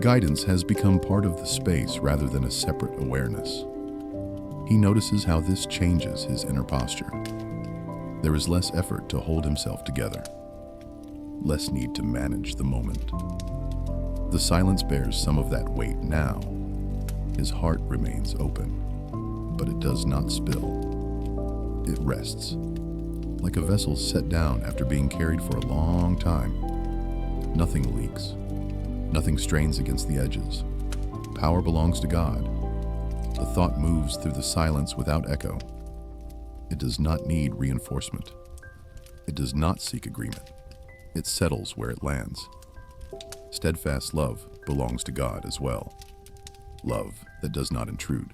Guidance has become part of the space rather than a separate awareness. He notices how this changes his inner posture. There is less effort to hold himself together, less need to manage the moment. The silence bears some of that weight now. His heart remains open, but it does not spill. It rests, like a vessel set down after being carried for a long time. Nothing leaks. Nothing strains against the edges. Power belongs to God. The thought moves through the silence without echo. It does not need reinforcement. It does not seek agreement. It settles where it lands. Steadfast love belongs to God as well. Love that does not intrude.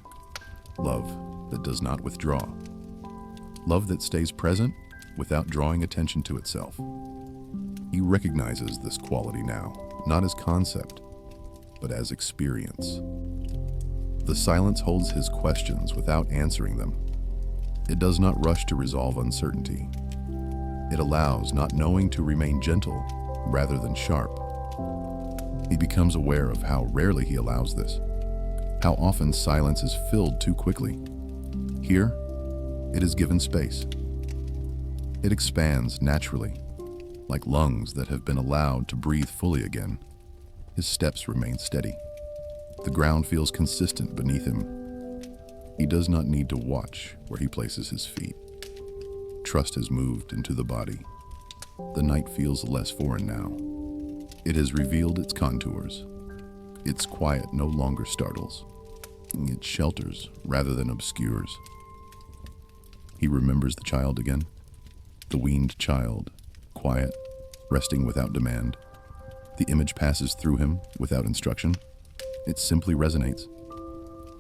Love that does not withdraw. Love that stays present without drawing attention to itself. He recognizes this quality now, not as concept, but as experience. The silence holds his questions without answering them. It does not rush to resolve uncertainty. It allows not knowing to remain gentle rather than sharp. He becomes aware of how rarely he allows this, how often silence is filled too quickly. Here, it is given space. It expands naturally, like lungs that have been allowed to breathe fully again. His steps remain steady. The ground feels consistent beneath him. He does not need to watch where he places his feet. Trust has moved into the body. The night feels less foreign now. It has revealed its contours. Its quiet no longer startles. It shelters rather than obscures. He remembers the child again. The weaned child, quiet, resting without demand. The image passes through him without instruction. It simply resonates.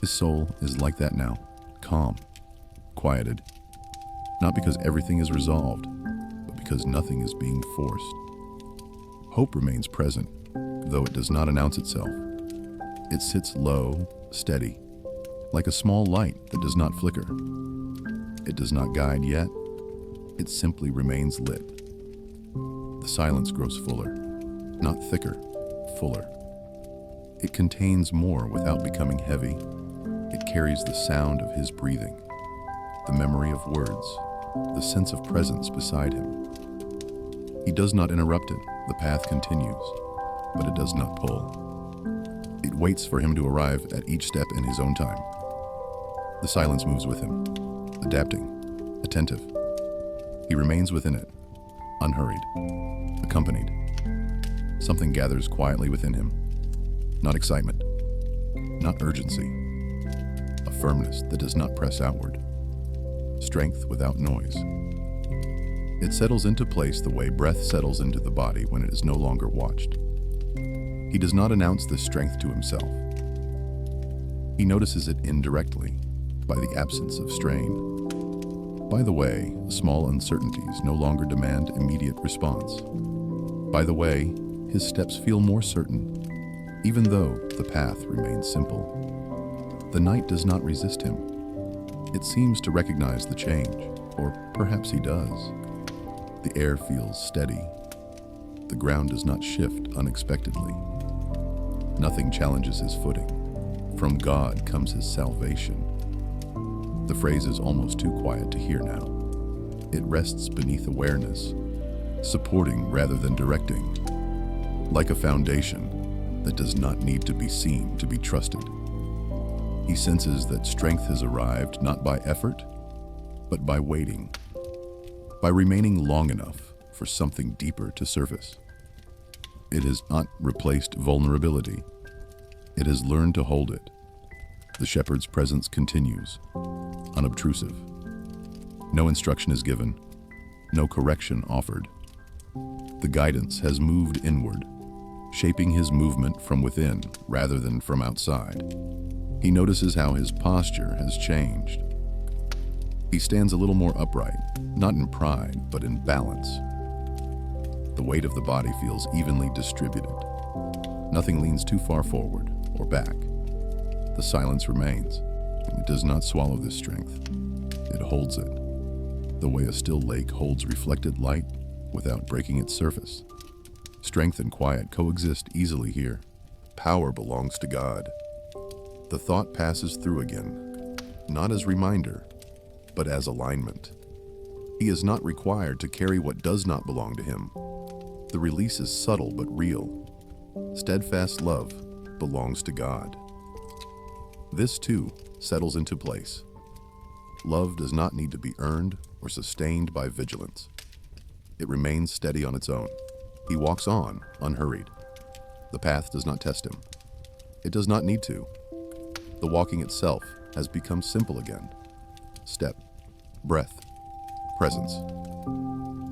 His soul is like that now, calm, quieted. Not because everything is resolved, but because nothing is being forced. Hope remains present, though it does not announce itself. It sits low, steady, like a small light that does not flicker. It does not guide yet. It simply remains lit. The silence grows fuller, not thicker, fuller. It contains more without becoming heavy. It carries the sound of his breathing, the memory of words, the sense of presence beside him. He does not interrupt it. The path continues, but it does not pull. It waits for him to arrive at each step in his own time. The silence moves with him, adapting, attentive. He remains within it, unhurried, accompanied. Something gathers quietly within him. Not excitement, not urgency. A firmness that does not press outward. Strength without noise. It settles into place the way breath settles into the body when it is no longer watched. He does not announce this strength to himself. He notices it indirectly, by the absence of strain. By the way, small uncertainties no longer demand immediate response. By the way, his steps feel more certain, even though the path remains simple. The night does not resist him. It seems to recognize the change, or perhaps he does. The air feels steady. The ground does not shift unexpectedly. Nothing challenges his footing. From God comes his salvation. The phrase is almost too quiet to hear now. It rests beneath awareness, supporting rather than directing, like a foundation that does not need to be seen to be trusted. He senses that strength has arrived not by effort, but by waiting, by remaining long enough for something deeper to surface. It has not replaced vulnerability. It has learned to hold it. The shepherd's presence continues, unobtrusive. No instruction is given, no correction offered. The guidance has moved inward, shaping his movement from within rather than from outside. He notices how his posture has changed. He stands a little more upright, not in pride, but in balance. The weight of the body feels evenly distributed. Nothing leans too far forward or back. The silence remains. It does not swallow this strength. It holds it, the way a still lake holds reflected light without breaking its surface. Strength and quiet coexist easily here. Power belongs to God. The thought passes through again, not as reminder, but as alignment. He is not required to carry what does not belong to him. The release is subtle but real. Steadfast love belongs to God. This, too, settles into place. Love does not need to be earned or sustained by vigilance. It remains steady on its own. He walks on, unhurried. The path does not test him. It does not need to. The walking itself has become simple again. Step, breath, presence.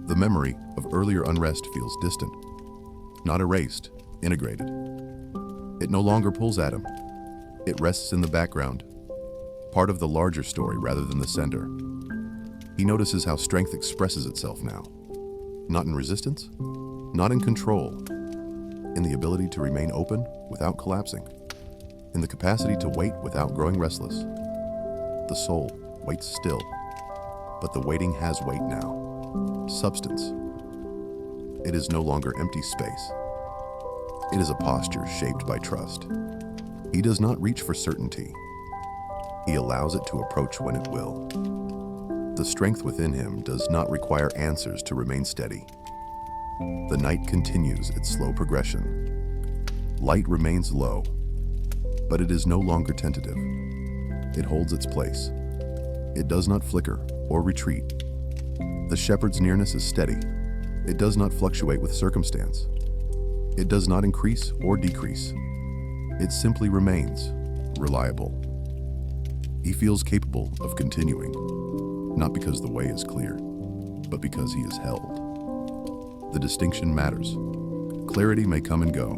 The memory of earlier unrest feels distant, not erased, integrated. It no longer pulls at him. It rests in the background, part of the larger story rather than the center. He notices how strength expresses itself now. Not in resistance, not in control, in the ability to remain open without collapsing, in the capacity to wait without growing restless. The soul waits still, but the waiting has weight now, substance. It is no longer empty space. It is a posture shaped by trust. He does not reach for certainty. He allows it to approach when it will. The strength within him does not require answers to remain steady. The night continues its slow progression. Light remains low, but it is no longer tentative. It holds its place. It does not flicker or retreat. The shepherd's nearness is steady. It does not fluctuate with circumstance. It does not increase or decrease. It simply remains reliable. He feels capable of continuing, not because the way is clear, but because he is held. The distinction matters. Clarity may come and go.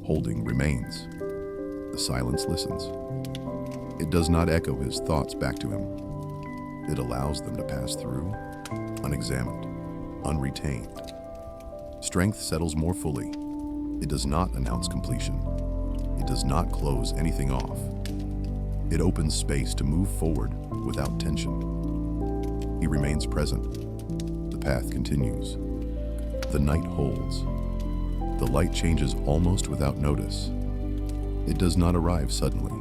Holding remains. The silence listens. It does not echo his thoughts back to him. It allows them to pass through, unexamined, unretained. Strength settles more fully. It does not announce completion. It does not close anything off. It opens space to move forward without tension. He remains present. The path continues. The night holds. The light changes almost without notice. It does not arrive suddenly.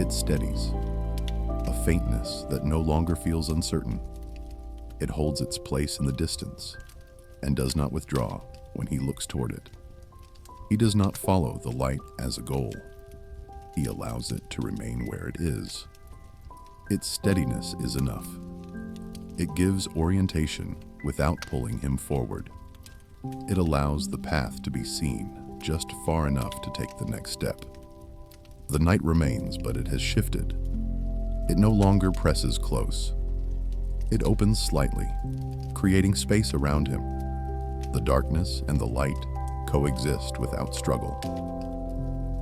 It steadies. A faintness that no longer feels uncertain. It holds its place in the distance and does not withdraw when he looks toward it. He does not follow the light as a goal. He allows it to remain where it is. Its steadiness is enough. It gives orientation without pulling him forward. It allows the path to be seen just far enough to take the next step. The night remains, but it has shifted. It no longer presses close. It opens slightly, creating space around him. The darkness and the light coexist without struggle.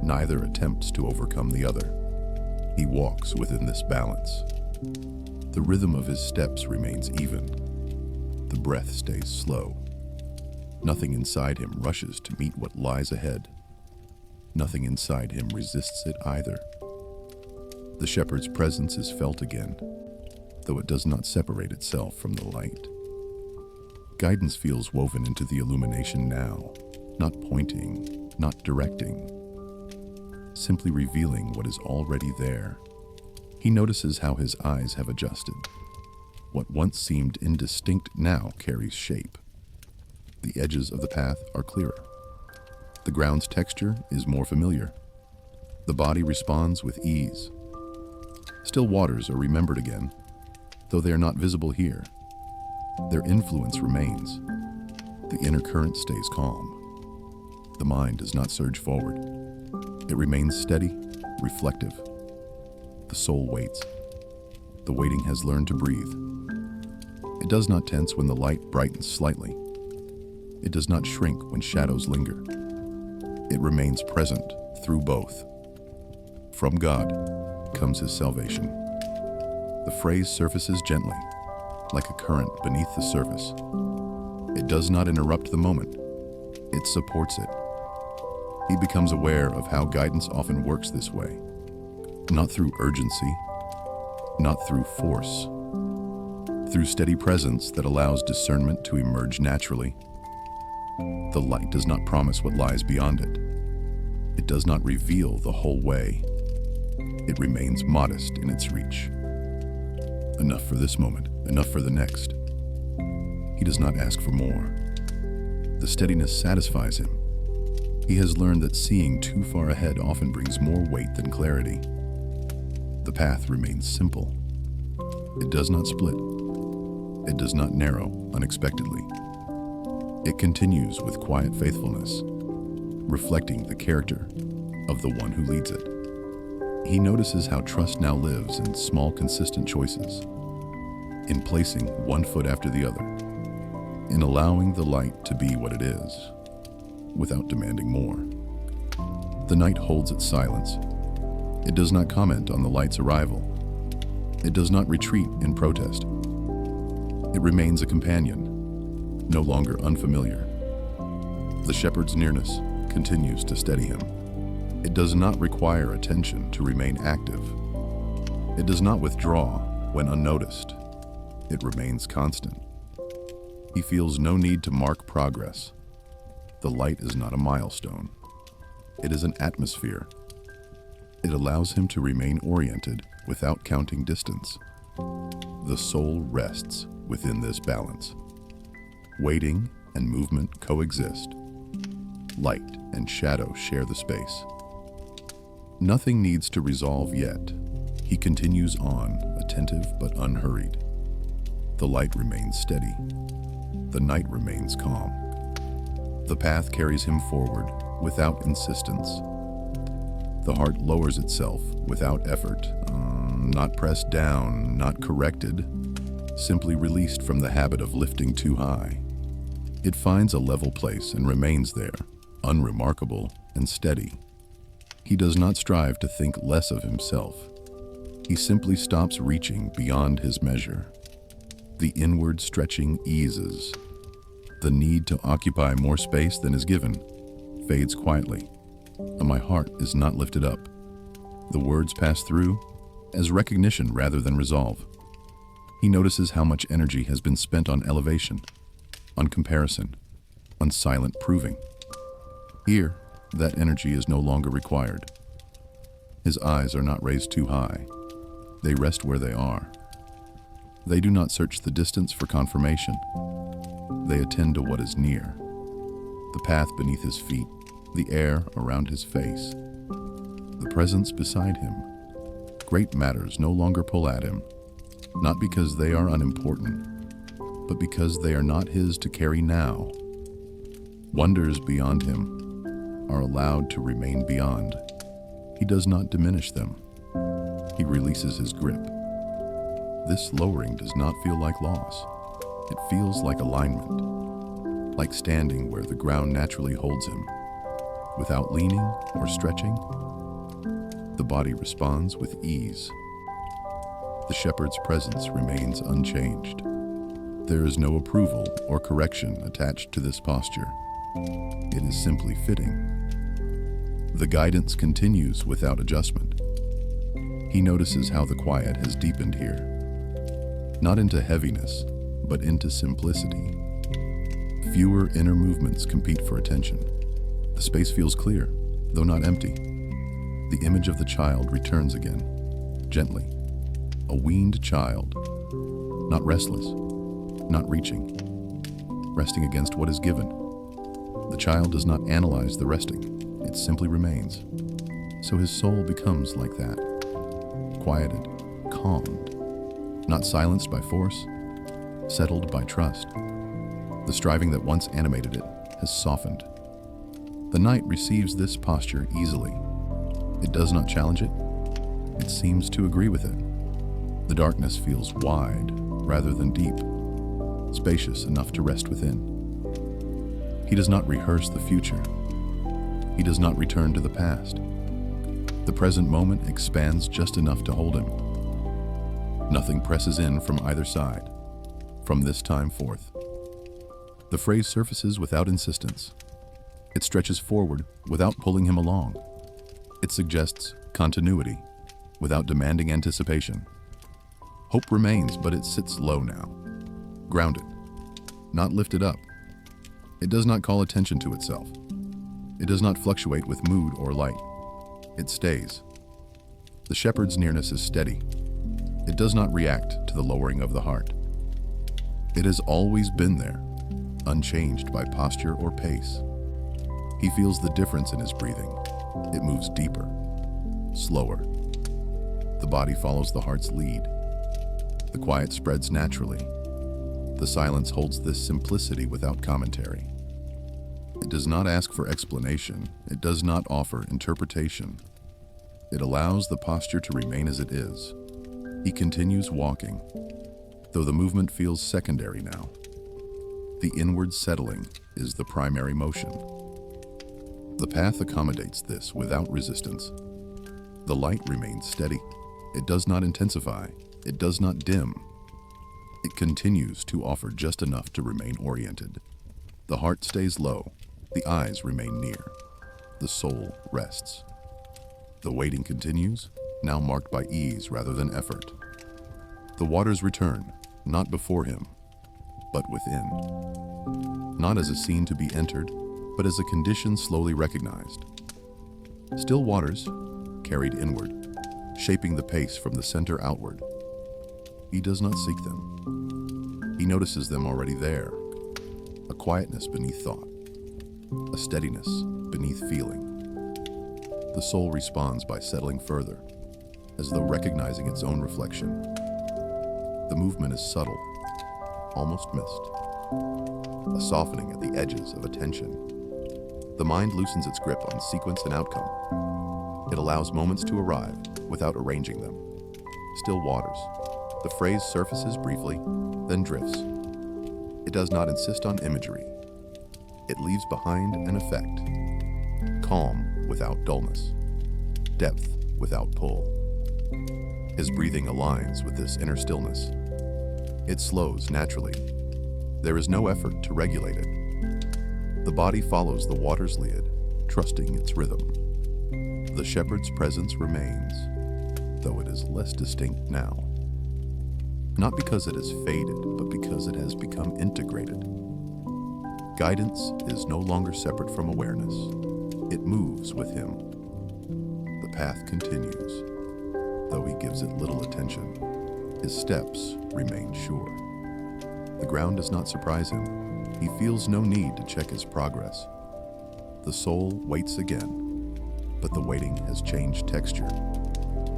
Neither attempts to overcome the other. He walks within this balance. The rhythm of his steps remains even. The breath stays slow. Nothing inside him rushes to meet what lies ahead. Nothing inside him resists it either. The shepherd's presence is felt again, though it does not separate itself from the light. Guidance feels woven into the illumination now, not pointing, not directing, simply revealing what is already there. He notices how his eyes have adjusted. What once seemed indistinct now carries shape. The edges of the path are clearer. The ground's texture is more familiar. The body responds with ease. Still waters are remembered again, though they are not visible here. Their influence remains. The inner current stays calm. The mind does not surge forward. It remains steady, reflective. The soul waits. The waiting has learned to breathe. It does not tense when the light brightens slightly. It does not shrink when shadows linger. It remains present through both. From God comes his salvation. The phrase surfaces gently, like a current beneath the surface. It does not interrupt the moment. It supports it. He becomes aware of how guidance often works this way. Not through urgency, not through force. Through steady presence that allows discernment to emerge naturally. The light does not promise what lies beyond it. It does not reveal the whole way. It remains modest in its reach. Enough for this moment, enough for the next. He does not ask for more. The steadiness satisfies him. He has learned that seeing too far ahead often brings more weight than clarity. The path remains simple. It does not split. It does not narrow unexpectedly. It continues with quiet faithfulness, reflecting the character of the one who leads it. He notices how trust now lives in small, consistent choices, in placing one foot after the other, in allowing the light to be what it is, without demanding more. The night holds its silence. It does not comment on the light's arrival. It does not retreat in protest. It remains a companion, no longer unfamiliar. The shepherd's nearness continues to steady him. It does not require attention to remain active. It does not withdraw when unnoticed. It remains constant. He feels no need to mark progress. The light is not a milestone. It is an atmosphere. It allows him to remain oriented without counting distance. The soul rests within this balance. Waiting and movement coexist. Light and shadow share the space. Nothing needs to resolve yet. He continues on, attentive but unhurried. The light remains steady. The night remains calm. The path carries him forward without insistence. The heart lowers itself without effort, not pressed down, not corrected, simply released from the habit of lifting too high. It finds a level place and remains there, unremarkable and steady. He does not strive to think less of himself. He simply stops reaching beyond his measure. The inward stretching eases. The need to occupy more space than is given fades quietly. My heart is not lifted up. The words pass through as recognition rather than resolve. He notices how much energy has been spent on elevation, on comparison, on silent proving. Here, that energy is no longer required. His eyes are not raised too high. They rest where they are. They do not search the distance for confirmation. They attend to what is near. The path beneath his feet, the air around his face, the presence beside him. Great matters no longer pull at him. not because they are unimportant, but because they are not his to carry now. Wonders beyond him are allowed to remain beyond. He does not diminish them. He releases his grip. This lowering does not feel like loss. It feels like alignment, like standing where the ground naturally holds him. Without leaning or stretching, the body responds with ease. The shepherd's presence remains unchanged. There is no approval or correction attached to this posture. It is simply fitting. The guidance continues without adjustment. He notices how the quiet has deepened here, not into heaviness, but into simplicity. Fewer inner movements compete for attention. The space feels clear, though not empty. The image of the child returns again, gently. A weaned child, not restless, not reaching, resting against what is given. The child does not analyze the resting, it simply remains. So his soul becomes like that, quieted, calmed, not silenced by force, settled by trust. The striving that once animated it has softened. The night receives this posture easily. It does not challenge it. It seems to agree with it. The darkness feels wide rather than deep, spacious enough to rest within. He does not rehearse the future. He does not return to the past. The present moment expands just enough to hold him. Nothing presses in from either side, from this time forth. The phrase surfaces without insistence. It stretches forward without pulling him along. It suggests continuity without demanding anticipation. Hope remains, but it sits low now, grounded, not lifted up. It does not call attention to itself. It does not fluctuate with mood or light. It stays. The shepherd's nearness is steady. It does not react to the lowering of the heart. It has always been there, unchanged by posture or pace. He feels the difference in his breathing. It moves deeper, slower. The body follows the heart's lead. The quiet spreads naturally. The silence holds this simplicity without commentary. It does not ask for explanation. It does not offer interpretation. It allows the posture to remain as it is. He continues walking, though the movement feels secondary now. The inward settling is the primary motion. The path accommodates this without resistance. The light remains steady. It does not intensify. It does not dim. It continues to offer just enough to remain oriented. The heart stays low. The eyes remain near. The soul rests. The waiting continues, now marked by ease rather than effort. The waters return, not before him, but within. Not as a scene to be entered, but as a condition slowly recognized. Still waters, carried inward, shaping the pace from the center outward. He does not seek them. He notices them already there. A quietness beneath thought. A steadiness beneath feeling. The soul responds by settling further, as though recognizing its own reflection. The movement is subtle, almost missed. A softening at the edges of attention. The mind loosens its grip on sequence and outcome. It allows moments to arrive without arranging them. Still waters. The phrase surfaces briefly, then drifts. It does not insist on imagery. It leaves behind an effect. Calm without dullness. Depth without pull. His breathing aligns with this inner stillness. It slows naturally. There is no effort to regulate it. The body follows the water's lead, trusting its rhythm. The shepherd's presence remains, though it is less distinct now. Not because it has faded, but because it has become integrated. Guidance is no longer separate from awareness. It moves with him. The path continues, though he gives it little attention. His steps remain sure. The ground does not surprise him. He feels no need to check his progress. The soul waits again, but the waiting has changed texture.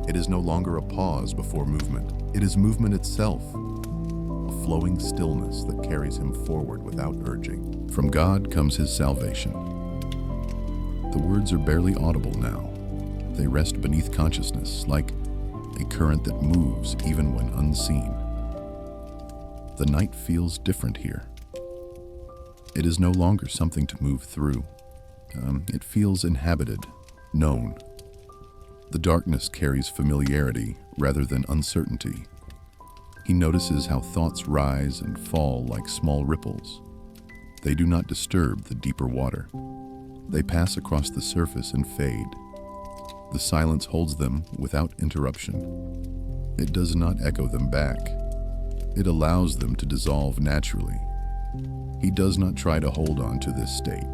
It is no longer a pause before movement. It is movement itself, a flowing stillness that carries him forward without urging. From God comes his salvation. The words are barely audible now. They rest beneath consciousness, like a current that moves even when unseen. The night feels different here. It is no longer something to move through. It feels inhabited, known. The darkness carries familiarity rather than uncertainty. He notices how thoughts rise and fall like small ripples. They do not disturb the deeper water. They pass across the surface and fade. The silence holds them without interruption. It does not echo them back. It allows them to dissolve naturally. He does not try to hold on to this state.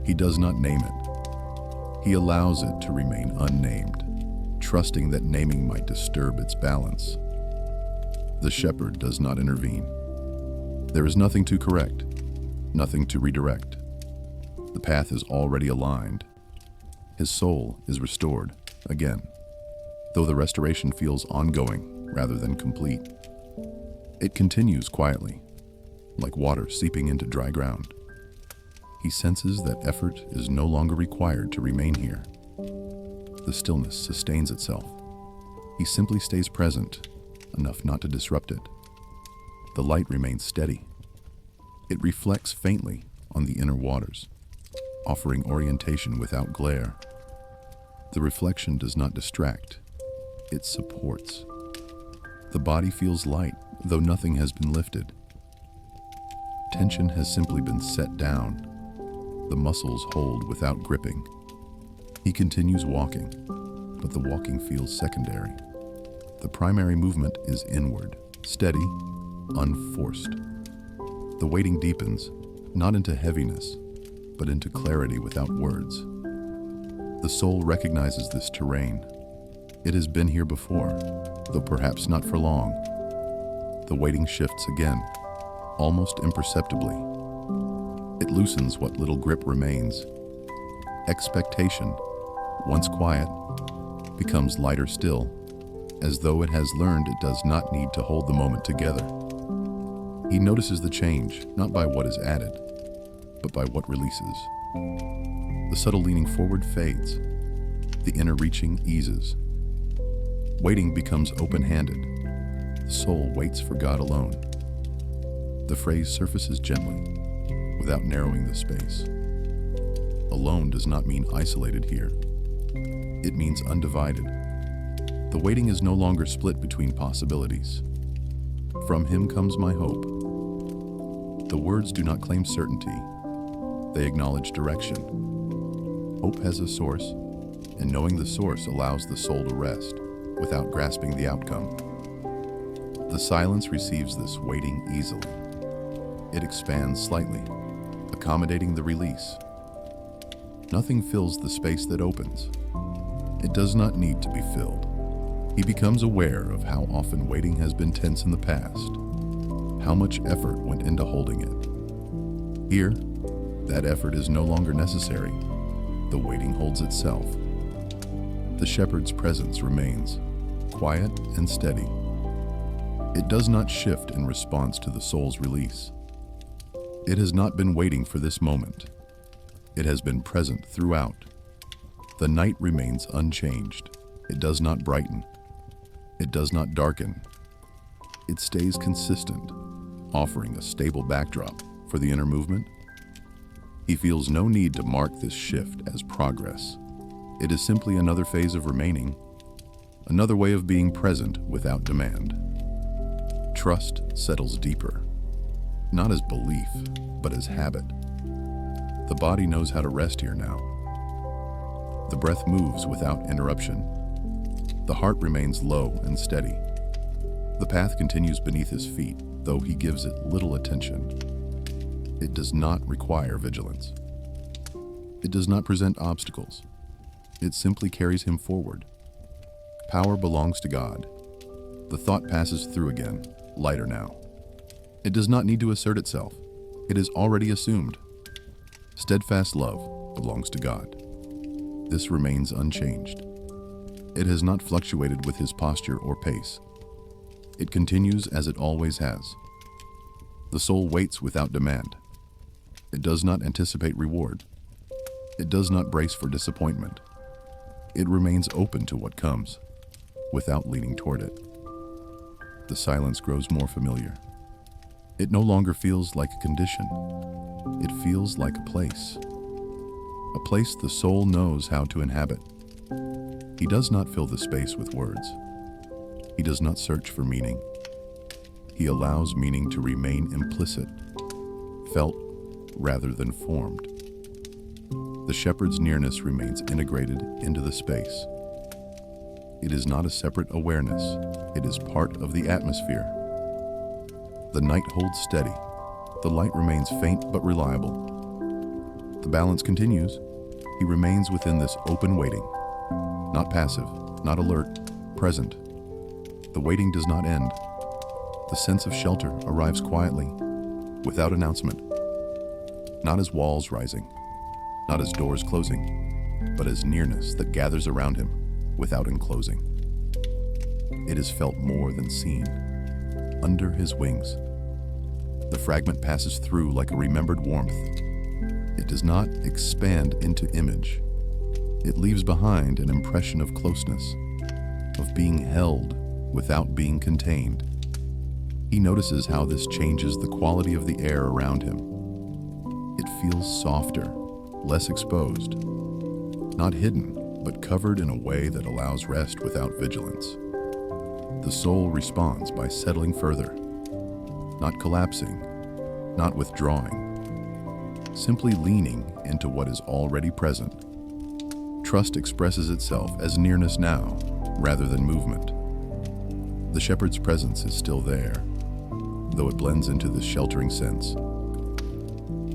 He does not name it. He allows it to remain unnamed, trusting that naming might disturb its balance. The shepherd does not intervene. There is nothing to correct, nothing to redirect. The path is already aligned. His soul is restored again, though the restoration feels ongoing rather than complete. It continues quietly, like water seeping into dry ground. He senses that effort is no longer required to remain here. The stillness sustains itself. He simply stays present, enough not to disrupt it. The light remains steady. It reflects faintly on the inner waters, offering orientation without glare. The reflection does not distract, it supports. The body feels light, though nothing has been lifted. Tension has simply been set down. The muscles hold without gripping. He continues walking, but the walking feels secondary. The primary movement is inward, steady, unforced. The waiting deepens, not into heaviness, but into clarity without words. The soul recognizes this terrain. It has been here before, though perhaps not for long. The waiting shifts again, almost imperceptibly. It loosens what little grip remains. Expectation, once quiet, becomes lighter still, as though it has learned it does not need to hold the moment together. He notices the change, not by what is added, but by what releases. The subtle leaning forward fades. The inner reaching eases. Waiting becomes open-handed. The soul waits for God alone. The phrase surfaces gently, without narrowing the space. Alone does not mean isolated here. It means undivided. The waiting is no longer split between possibilities. From him comes my hope. The words do not claim certainty. They acknowledge direction. Hope has a source, and knowing the source allows the soul to rest without grasping the outcome. The silence receives this waiting easily. It expands slightly, accommodating the release. Nothing fills the space that opens. It does not need to be filled. He becomes aware of how often waiting has been tense in the past, how much effort went into holding it. Here, that effort is no longer necessary. The waiting holds itself. The shepherd's presence remains, quiet and steady. It does not shift in response to the soul's release. It has not been waiting for this moment. It has been present throughout. The night remains unchanged. It does not brighten. It does not darken. It stays consistent, offering a stable backdrop for the inner movement. He feels no need to mark this shift as progress. It is simply another phase of remaining, another way of being present without demand. Trust settles deeper, not as belief, but as habit. The body knows how to rest here now. The breath moves without interruption. The heart remains low and steady. The path continues beneath his feet, though he gives it little attention. It does not require vigilance. It does not present obstacles. It simply carries him forward. Power belongs to God. The thought passes through again, lighter now. It does not need to assert itself. It is already assumed. Steadfast love belongs to God. This remains unchanged. It has not fluctuated with his posture or pace. It continues as it always has. The soul waits without demand. It does not anticipate reward. It does not brace for disappointment. It remains open to what comes, without leaning toward it. The silence grows more familiar. It no longer feels like a condition. It feels like a place the soul knows how to inhabit. He does not fill the space with words. He does not search for meaning. He allows meaning to remain implicit, felt rather than formed. The shepherd's nearness remains integrated into the space. It is not a separate awareness. It is part of the atmosphere. The night holds steady. The light remains faint but reliable. The balance continues. He remains within this open waiting. Not passive, not alert, present. The waiting does not end. The sense of shelter arrives quietly, without announcement. Not as walls rising, not as doors closing, but as nearness that gathers around him without enclosing. It is felt more than seen, under his wings. The fragment passes through like a remembered warmth. It does not expand into image. It leaves behind an impression of closeness, of being held without being contained. He notices how this changes the quality of the air around him. It feels softer, less exposed, not hidden, but covered in a way that allows rest without vigilance. The soul responds by settling further, not collapsing, not withdrawing, simply leaning into what is already present. Trust expresses itself as nearness now, rather than movement. The shepherd's presence is still there, though it blends into this sheltering sense.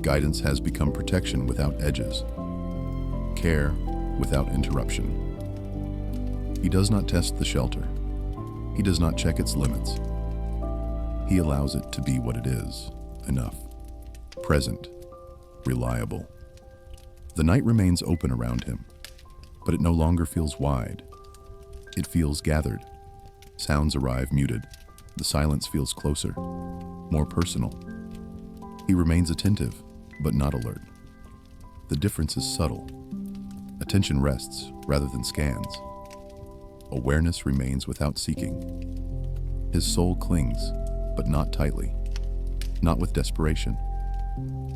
Guidance has become protection without edges, care without interruption. He does not test the shelter. He does not check its limits. He allows it to be what it is, enough, present, reliable. The night remains open around him, but it no longer feels wide. It feels gathered. Sounds arrive muted. The silence feels closer, more personal. He remains attentive, but not alert. The difference is subtle. Attention rests rather than scans. Awareness remains without seeking. His soul clings, but not tightly, not with desperation,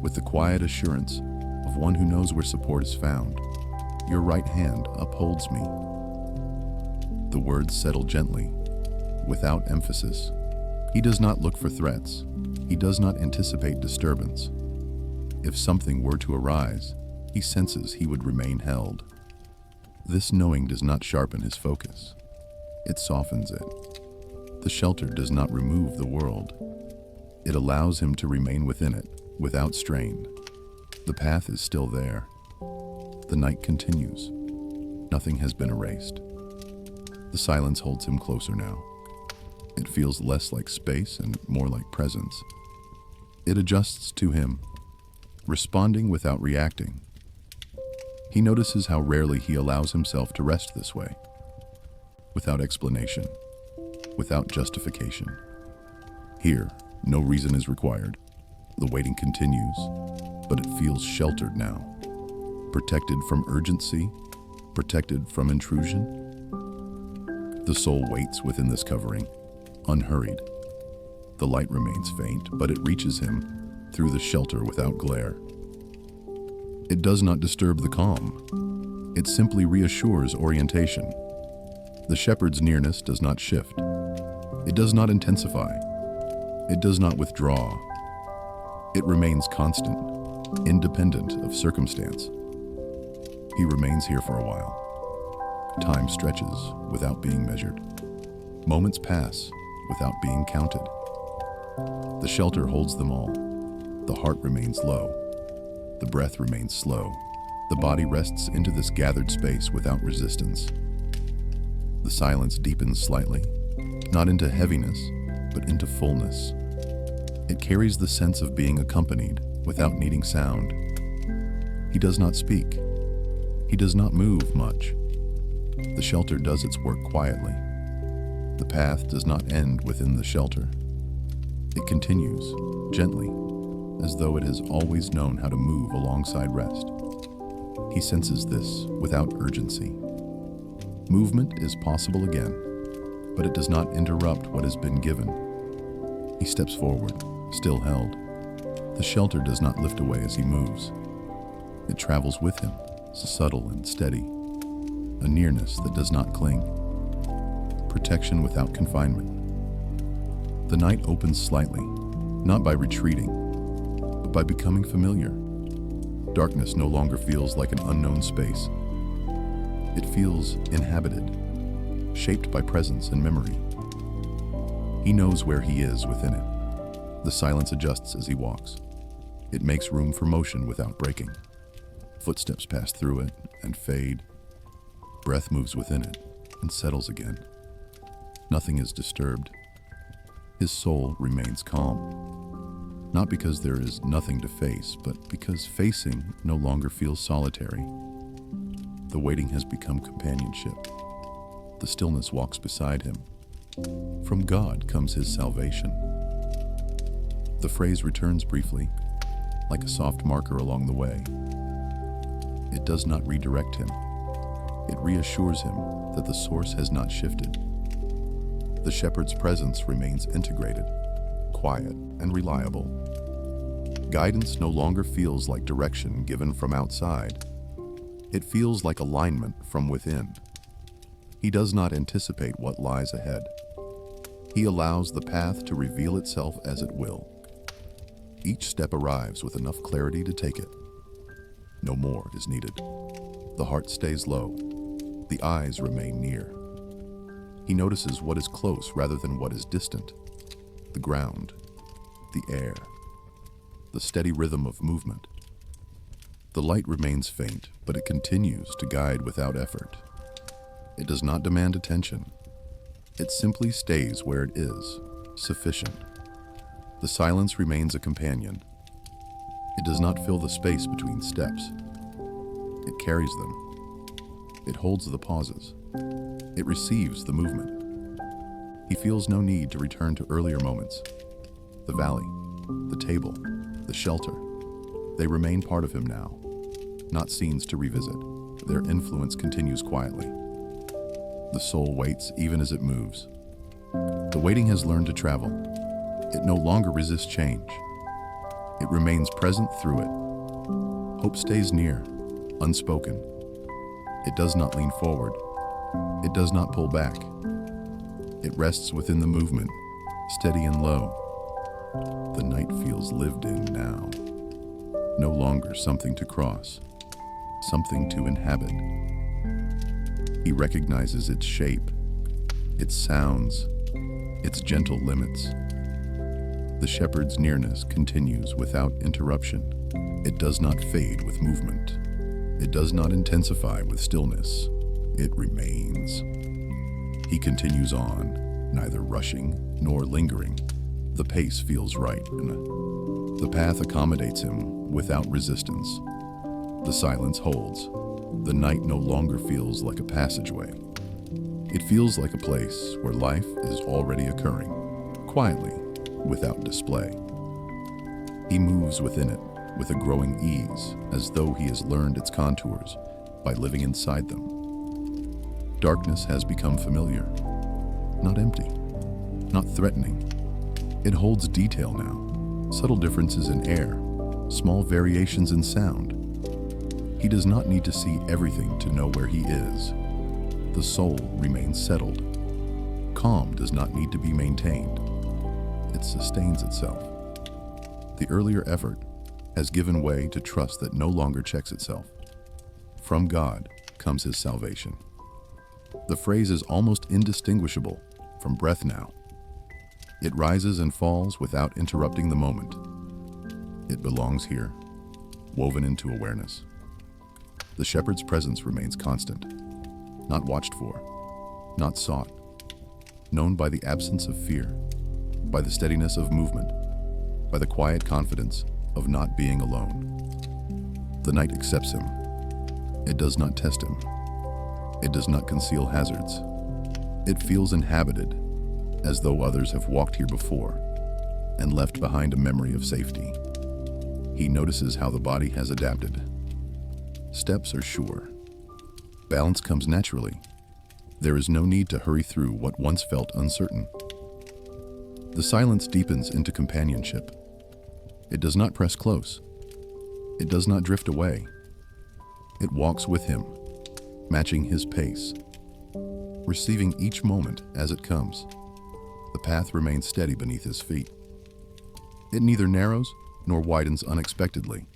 with the quiet assurance of one who knows where support is found. Your right hand upholds me. The words settle gently, without emphasis. He does not look for threats. He does not anticipate disturbance. If something were to arise, he senses he would remain held. This knowing does not sharpen his focus. It softens it. The shelter does not remove the world. It allows him to remain within it, without strain. The path is still there. The night continues. Nothing has been erased. The silence holds him closer now. It feels less like space and more like presence. It adjusts to him, responding without reacting. He notices how rarely he allows himself to rest this way, without explanation, without justification. Here, no reason is required. The waiting continues, but it feels sheltered now, protected from urgency, protected from intrusion. The soul waits within this covering, unhurried. The light remains faint, but it reaches him through the shelter without glare. It does not disturb the calm. It simply reassures orientation. The shepherd's nearness does not shift. It does not intensify. It does not withdraw. It remains constant, independent of circumstance. He remains here for a while. Time stretches without being measured. Moments pass without being counted. The shelter holds them all. The heart remains low. The breath remains slow. The body rests into this gathered space without resistance. The silence deepens slightly, not into heaviness, but into fullness. It carries the sense of being accompanied without needing sound. He does not speak. He does not move much. The shelter does its work quietly. The path does not end within the shelter. It continues, gently, as though it has always known how to move alongside rest. He senses this without urgency. Movement is possible again, but it does not interrupt what has been given. He steps forward, still held. The shelter does not lift away as he moves. It travels with him, subtle and steady, a nearness that does not cling. Protection without confinement. The night opens slightly, not by retreating, but by becoming familiar. Darkness no longer feels like an unknown space. It feels inhabited, shaped by presence and memory. He knows where he is within it. The silence adjusts as he walks. It makes room for motion without breaking. Footsteps pass through it and fade. Breath moves within it and settles again. Nothing is disturbed. His soul remains calm. Not because there is nothing to face, but because facing no longer feels solitary. The waiting has become companionship. The stillness walks beside him. From God comes his salvation. The phrase returns briefly, like a soft marker along the way. It does not redirect him. It reassures him that the source has not shifted. The shepherd's presence remains integrated, quiet, and reliable. Guidance no longer feels like direction given from outside. It feels like alignment from within. He does not anticipate what lies ahead. He allows the path to reveal itself as it will. Each step arrives with enough clarity to take it. No more is needed. The heart stays low. The eyes remain near. He notices what is close rather than what is distant. The ground, the air, the steady rhythm of movement. The light remains faint, but it continues to guide without effort. It does not demand attention. It simply stays where it is, sufficient. The silence remains a companion. It does not fill the space between steps. It carries them. It holds the pauses. It receives the movement. He feels no need to return to earlier moments. The valley, the table, the shelter, they remain part of him now, not scenes to revisit. Their influence continues quietly. The soul waits even as it moves. The waiting has learned to travel. It no longer resists change. It remains present through it. Hope stays near, unspoken. It does not lean forward. It does not pull back. It rests within the movement, steady and low. The night feels lived in now. No longer something to cross, something to inhabit. He recognizes its shape, its sounds, its gentle limits. The shepherd's nearness continues without interruption. It does not fade with movement. It does not intensify with stillness. It remains. He continues on, neither rushing nor lingering. The pace feels right, and the path accommodates him without resistance. The silence holds. The night no longer feels like a passageway. It feels like a place where life is already occurring, quietly, without display. He moves within it with a growing ease, as though he has learned its contours by living inside them. Darkness has become familiar, not empty, not threatening. It holds detail now, subtle differences in air, small variations in sound. He does not need to see everything to know where he is. The soul remains settled. Calm does not need to be maintained. It sustains itself. The earlier effort has given way to trust that no longer checks itself. From God comes his salvation. The phrase is almost indistinguishable from breath now. It rises and falls without interrupting the moment. It belongs here, woven into awareness. The shepherd's presence remains constant, not watched for, not sought, known by the absence of fear, by the steadiness of movement, by the quiet confidence of not being alone. The night accepts him. It does not test him. It does not conceal hazards. It feels inhabited, as though others have walked here before and left behind a memory of safety. He notices how the body has adapted. Steps are sure. Balance comes naturally. There is no need to hurry through what once felt uncertain. The silence deepens into companionship. It does not press close. It does not drift away. It walks with him, matching his pace, receiving each moment as it comes. The path remains steady beneath his feet. It neither narrows nor widens unexpectedly.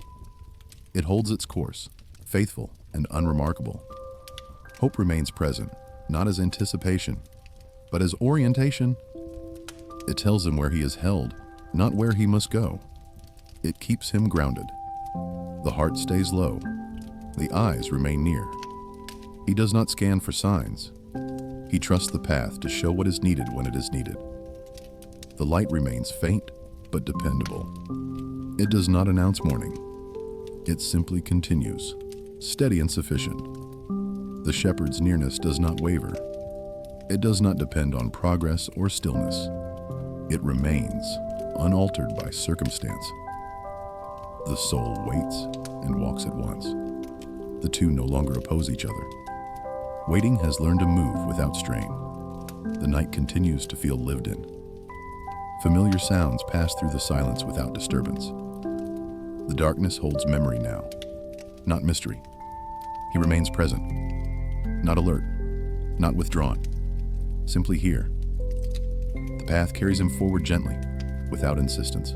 It holds its course, faithful and unremarkable. Hope remains present, not as anticipation, but as orientation. It tells him where he is held, not where he must go. It keeps him grounded. The heart stays low. The eyes remain near. He does not scan for signs. He trusts the path to show what is needed when it is needed. The light remains faint but dependable. It does not announce morning. It simply continues, steady and sufficient. The shepherd's nearness does not waver. It does not depend on progress or stillness. It remains, unaltered by circumstance. The soul waits and walks at once. The two no longer oppose each other. Waiting has learned to move without strain. The night continues to feel lived in. Familiar sounds pass through the silence without disturbance. The darkness holds memory now, not mystery. He remains present, not alert, not withdrawn, simply here. The path carries him forward gently, without insistence.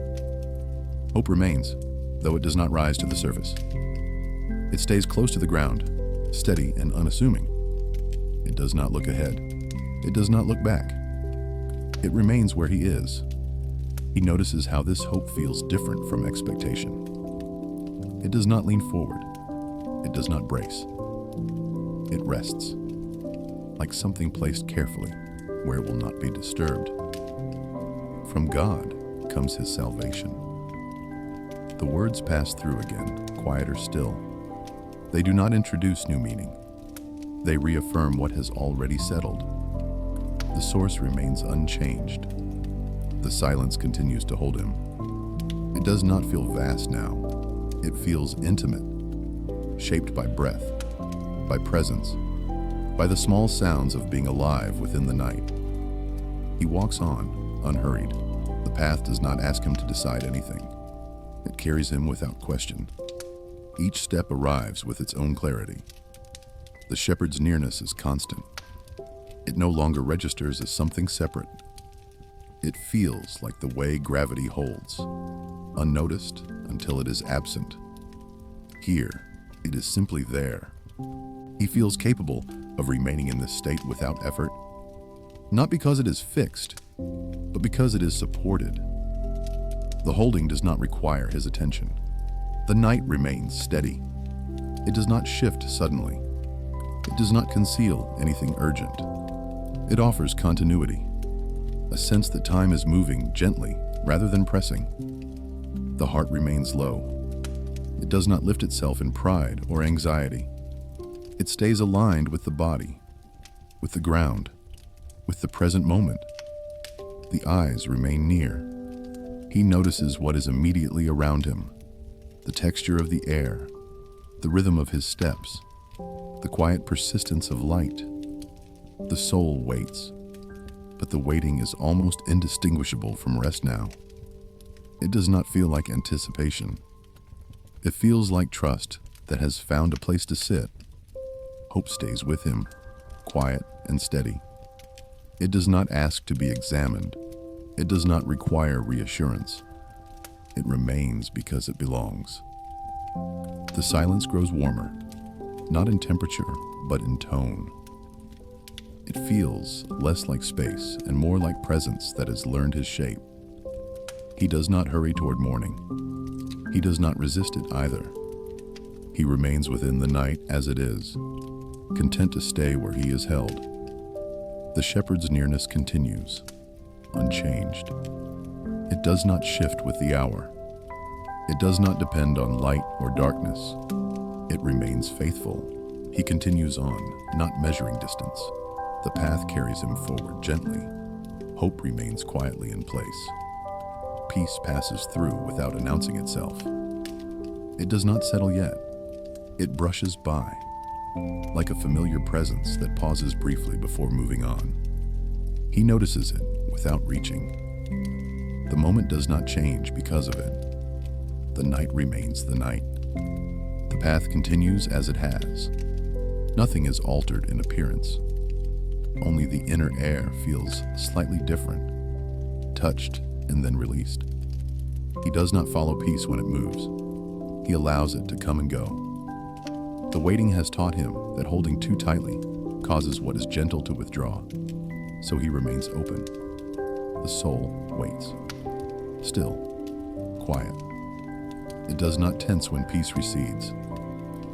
Hope remains, though it does not rise to the surface. It stays close to the ground, steady and unassuming. It does not look ahead. It does not look back. It remains where he is. He notices how this hope feels different from expectation. It does not lean forward. It does not brace. It rests, like something placed carefully where it will not be disturbed. From God comes his salvation. The words pass through again, quieter still. They do not introduce new meaning. They reaffirm what has already settled. The source remains unchanged. The silence continues to hold him. It does not feel vast now. It feels intimate, shaped by breath, by presence, by the small sounds of being alive within the night. He walks on, unhurried. The path does not ask him to decide anything. It carries him without question. Each step arrives with its own clarity. The shepherd's nearness is constant. It no longer registers as something separate. It feels like the way gravity holds, unnoticed until it is absent. Here, it is simply there. He feels capable of remaining in this state without effort, not because it is fixed, but because it is supported. The holding does not require his attention. The night remains steady. It does not shift suddenly. It does not conceal anything urgent. It offers continuity, a sense that time is moving gently rather than pressing. The heart remains low. It does not lift itself in pride or anxiety. It stays aligned with the body, with the ground, with the present moment. The eyes remain near. He notices what is immediately around him, the texture of the air, the rhythm of his steps, the quiet persistence of light. The soul waits, but the waiting is almost indistinguishable from rest now. It does not feel like anticipation. It feels like trust that has found a place to sit. Hope stays with him, quiet and steady. It does not ask to be examined. It does not require reassurance. It remains because it belongs. The silence grows warmer, not in temperature, but in tone. It feels less like space and more like presence that has learned his shape. He does not hurry toward morning. He does not resist it either. He remains within the night as it is, content to stay where he is held. The shepherd's nearness continues, unchanged. It does not shift with the hour. It does not depend on light or darkness. It remains faithful. He continues on, not measuring distance. The path carries him forward gently. Hope remains quietly in place. Peace passes through without announcing itself. It does not settle yet. It brushes by, like a familiar presence that pauses briefly before moving on. He notices it without reaching. The moment does not change because of it. The night remains the night. The path continues as it has. Nothing is altered in appearance. Only the inner air feels slightly different, touched and then released. He does not follow peace when it moves. He allows it to come and go. The waiting has taught him that holding too tightly causes what is gentle to withdraw, so he remains open. The soul waits, still, quiet. It does not tense when peace recedes.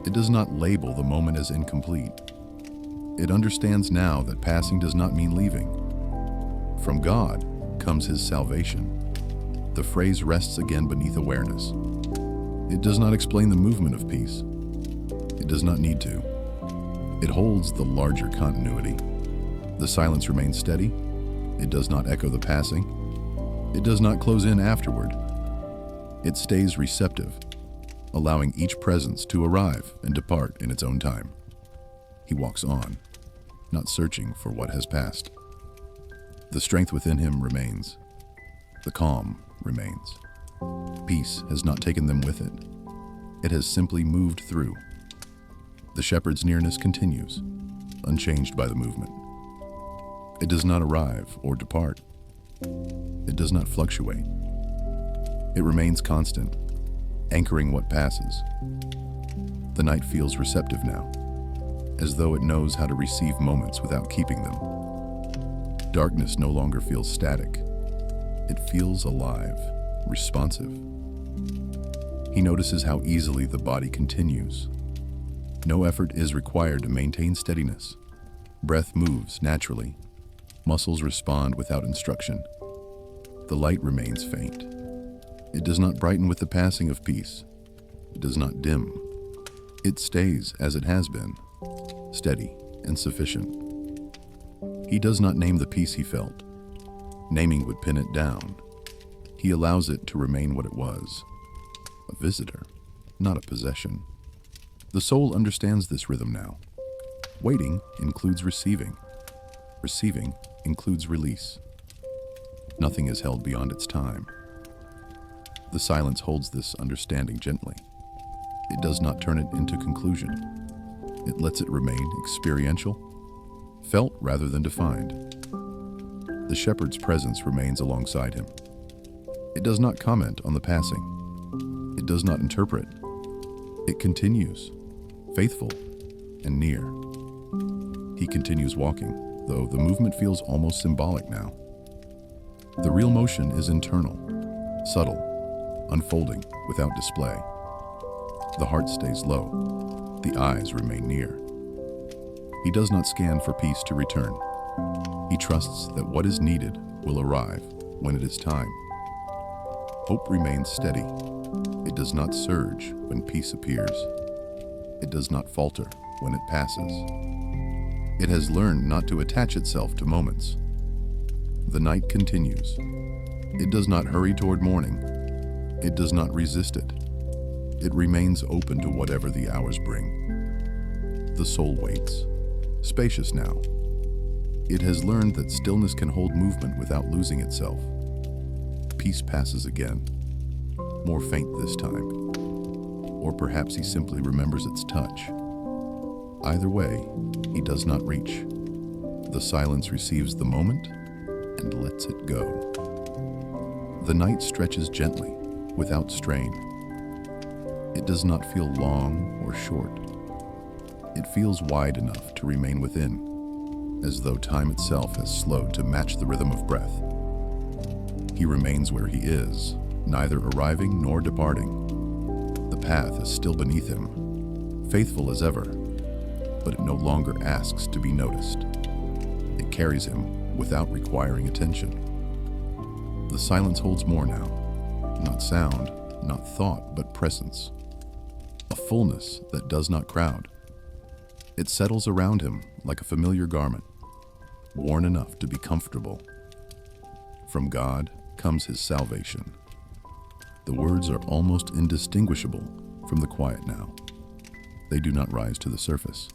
It does not label the moment as incomplete. It understands now that passing does not mean leaving. From God comes his salvation. The phrase rests again beneath awareness. It does not explain the movement of peace. It does not need to. It holds the larger continuity. The silence remains steady. It does not echo the passing. It does not close in afterward. It stays receptive, allowing each presence to arrive and depart in its own time. He walks on, not searching for what has passed. The strength within him remains. The calm remains. Peace has not taken them with it. It has simply moved through. The shepherd's nearness continues, unchanged by the movement. It does not arrive or depart. It does not fluctuate. It remains constant, anchoring what passes. The night feels receptive now, as though it knows how to receive moments without keeping them. Darkness no longer feels static. It feels alive, responsive. He notices how easily the body continues. No effort is required to maintain steadiness. Breath moves naturally. Muscles respond without instruction. The light remains faint. It does not brighten with the passing of peace. It does not dim. It stays as it has been, steady and sufficient. He does not name the peace he felt. Naming would pin it down. He allows it to remain what it was, a visitor, not a possession. The soul understands this rhythm now. Waiting includes receiving. Receiving includes release. Nothing is held beyond its time. The silence holds this understanding gently. It does not turn it into conclusion. It lets it remain experiential, felt rather than defined. The shepherd's presence remains alongside him. It does not comment on the passing. It does not interpret. It continues, faithful and near. He continues walking, though the movement feels almost symbolic now. The real motion is internal, subtle, unfolding without display. The heart stays low. The eyes remain near. He does not scan for peace to return. He trusts that what is needed will arrive when it is time. Hope remains steady. It does not surge when peace appears. It does not falter when it passes. It has learned not to attach itself to moments. The night continues. It does not hurry toward morning. It does not resist it. It remains open to whatever the hours bring. The soul waits, spacious now. It has learned that stillness can hold movement without losing itself. Peace passes again, more faint this time. Or perhaps he simply remembers its touch. Either way, he does not reach. The silence receives the moment and lets it go. The night stretches gently, without strain. It does not feel long or short. It feels wide enough to remain within, as though time itself has slowed to match the rhythm of breath. He remains where he is, neither arriving nor departing. The path is still beneath him, faithful as ever, but it no longer asks to be noticed. It carries him without requiring attention. The silence holds more now, not sound, not thought, but presence. A fullness that does not crowd. It settles around him like a familiar garment, worn enough to be comfortable. From God comes his salvation. The words are almost indistinguishable from the quiet now. They do not rise to the surface.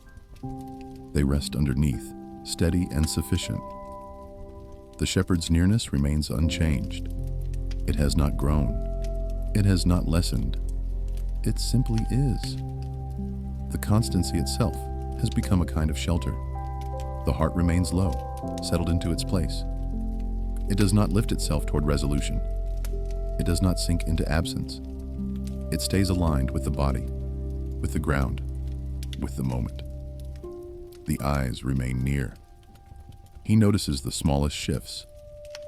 They rest underneath, steady and sufficient. The shepherd's nearness remains unchanged. It has not grown. It has not lessened. It simply is. The constancy itself has become a kind of shelter. The heart remains low, settled into its place. It does not lift itself toward resolution. It does not sink into absence. It stays aligned with the body, with the ground, with the moment. The eyes remain near. He notices the smallest shifts,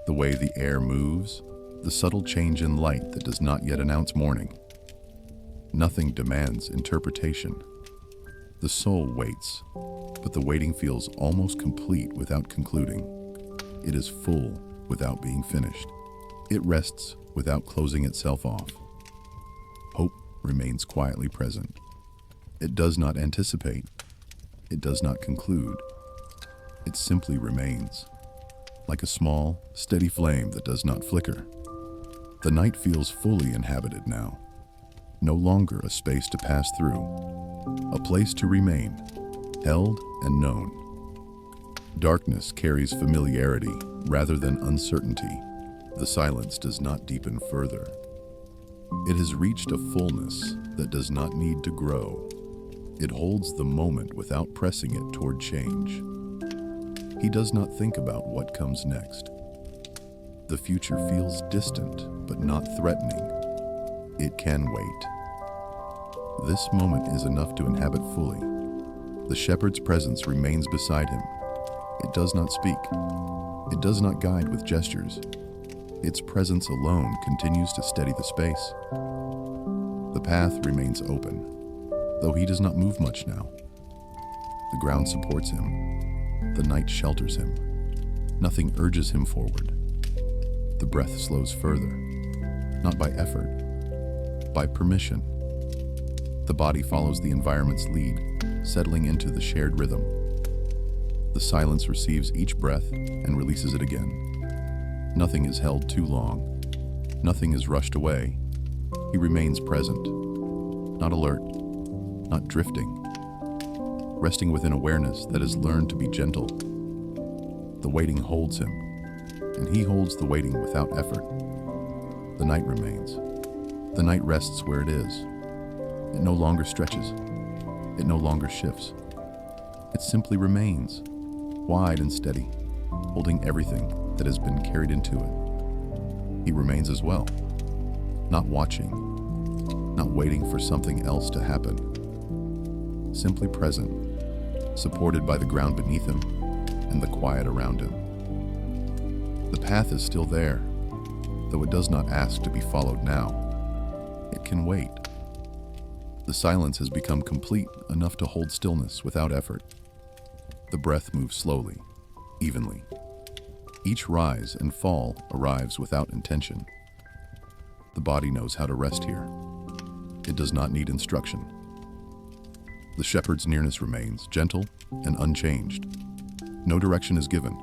the way the air moves, the subtle change in light that does not yet announce morning. Nothing demands interpretation. The soul waits, but the waiting feels almost complete without concluding. It is full without being finished. It rests without closing itself off. Hope remains quietly present. It does not anticipate. It does not conclude. It simply remains, like a small, steady flame that does not flicker. The night feels fully inhabited now, no longer a space to pass through, a place to remain, held and known. Darkness carries familiarity rather than uncertainty. The silence does not deepen further. It has reached a fullness that does not need to grow. It holds the moment without pressing it toward change. He does not think about what comes next. The future feels distant, but not threatening. It can wait. This moment is enough to inhabit fully. The shepherd's presence remains beside him. It does not speak. It does not guide with gestures. Its presence alone continues to steady the space. The path remains open, though he does not move much now. The ground supports him. The night shelters him. Nothing urges him forward. The breath slows further, not by effort, by permission. The body follows the environment's lead, settling into the shared rhythm. The silence receives each breath and releases it again. Nothing is held too long. Nothing is rushed away. He remains present, not alert, not drifting, resting within awareness that has learned to be gentle. The waiting holds him, and he holds the waiting without effort. The night remains. The night rests where it is. It no longer stretches. It no longer shifts. It simply remains, wide and steady, holding everything that has been carried into it. He remains as well, not watching, not waiting for something else to happen. Simply present, supported by the ground beneath him and the quiet around him. The path is still there, though it does not ask to be followed now. It can wait. The silence has become complete enough to hold stillness without effort. The breath moves slowly, evenly. Each rise and fall arrives without intention. The body knows how to rest here. It does not need instruction. The shepherd's nearness remains gentle and unchanged. No direction is given.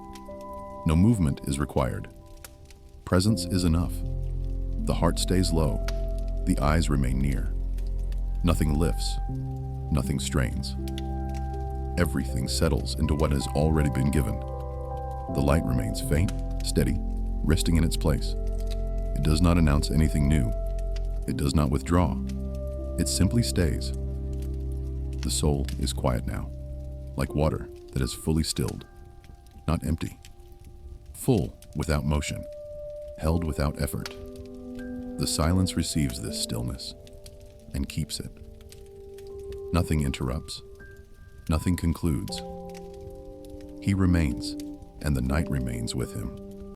No movement is required. Presence is enough. The heart stays low. The eyes remain near. Nothing lifts. Nothing strains. Everything settles into what has already been given. The light remains faint, steady, resting in its place. It does not announce anything new. It does not withdraw. It simply stays. The soul is quiet now, like water that is fully stilled, not empty. Full without motion, held without effort. The silence receives this stillness and keeps it. Nothing interrupts. Nothing concludes. He remains, and the night remains with him.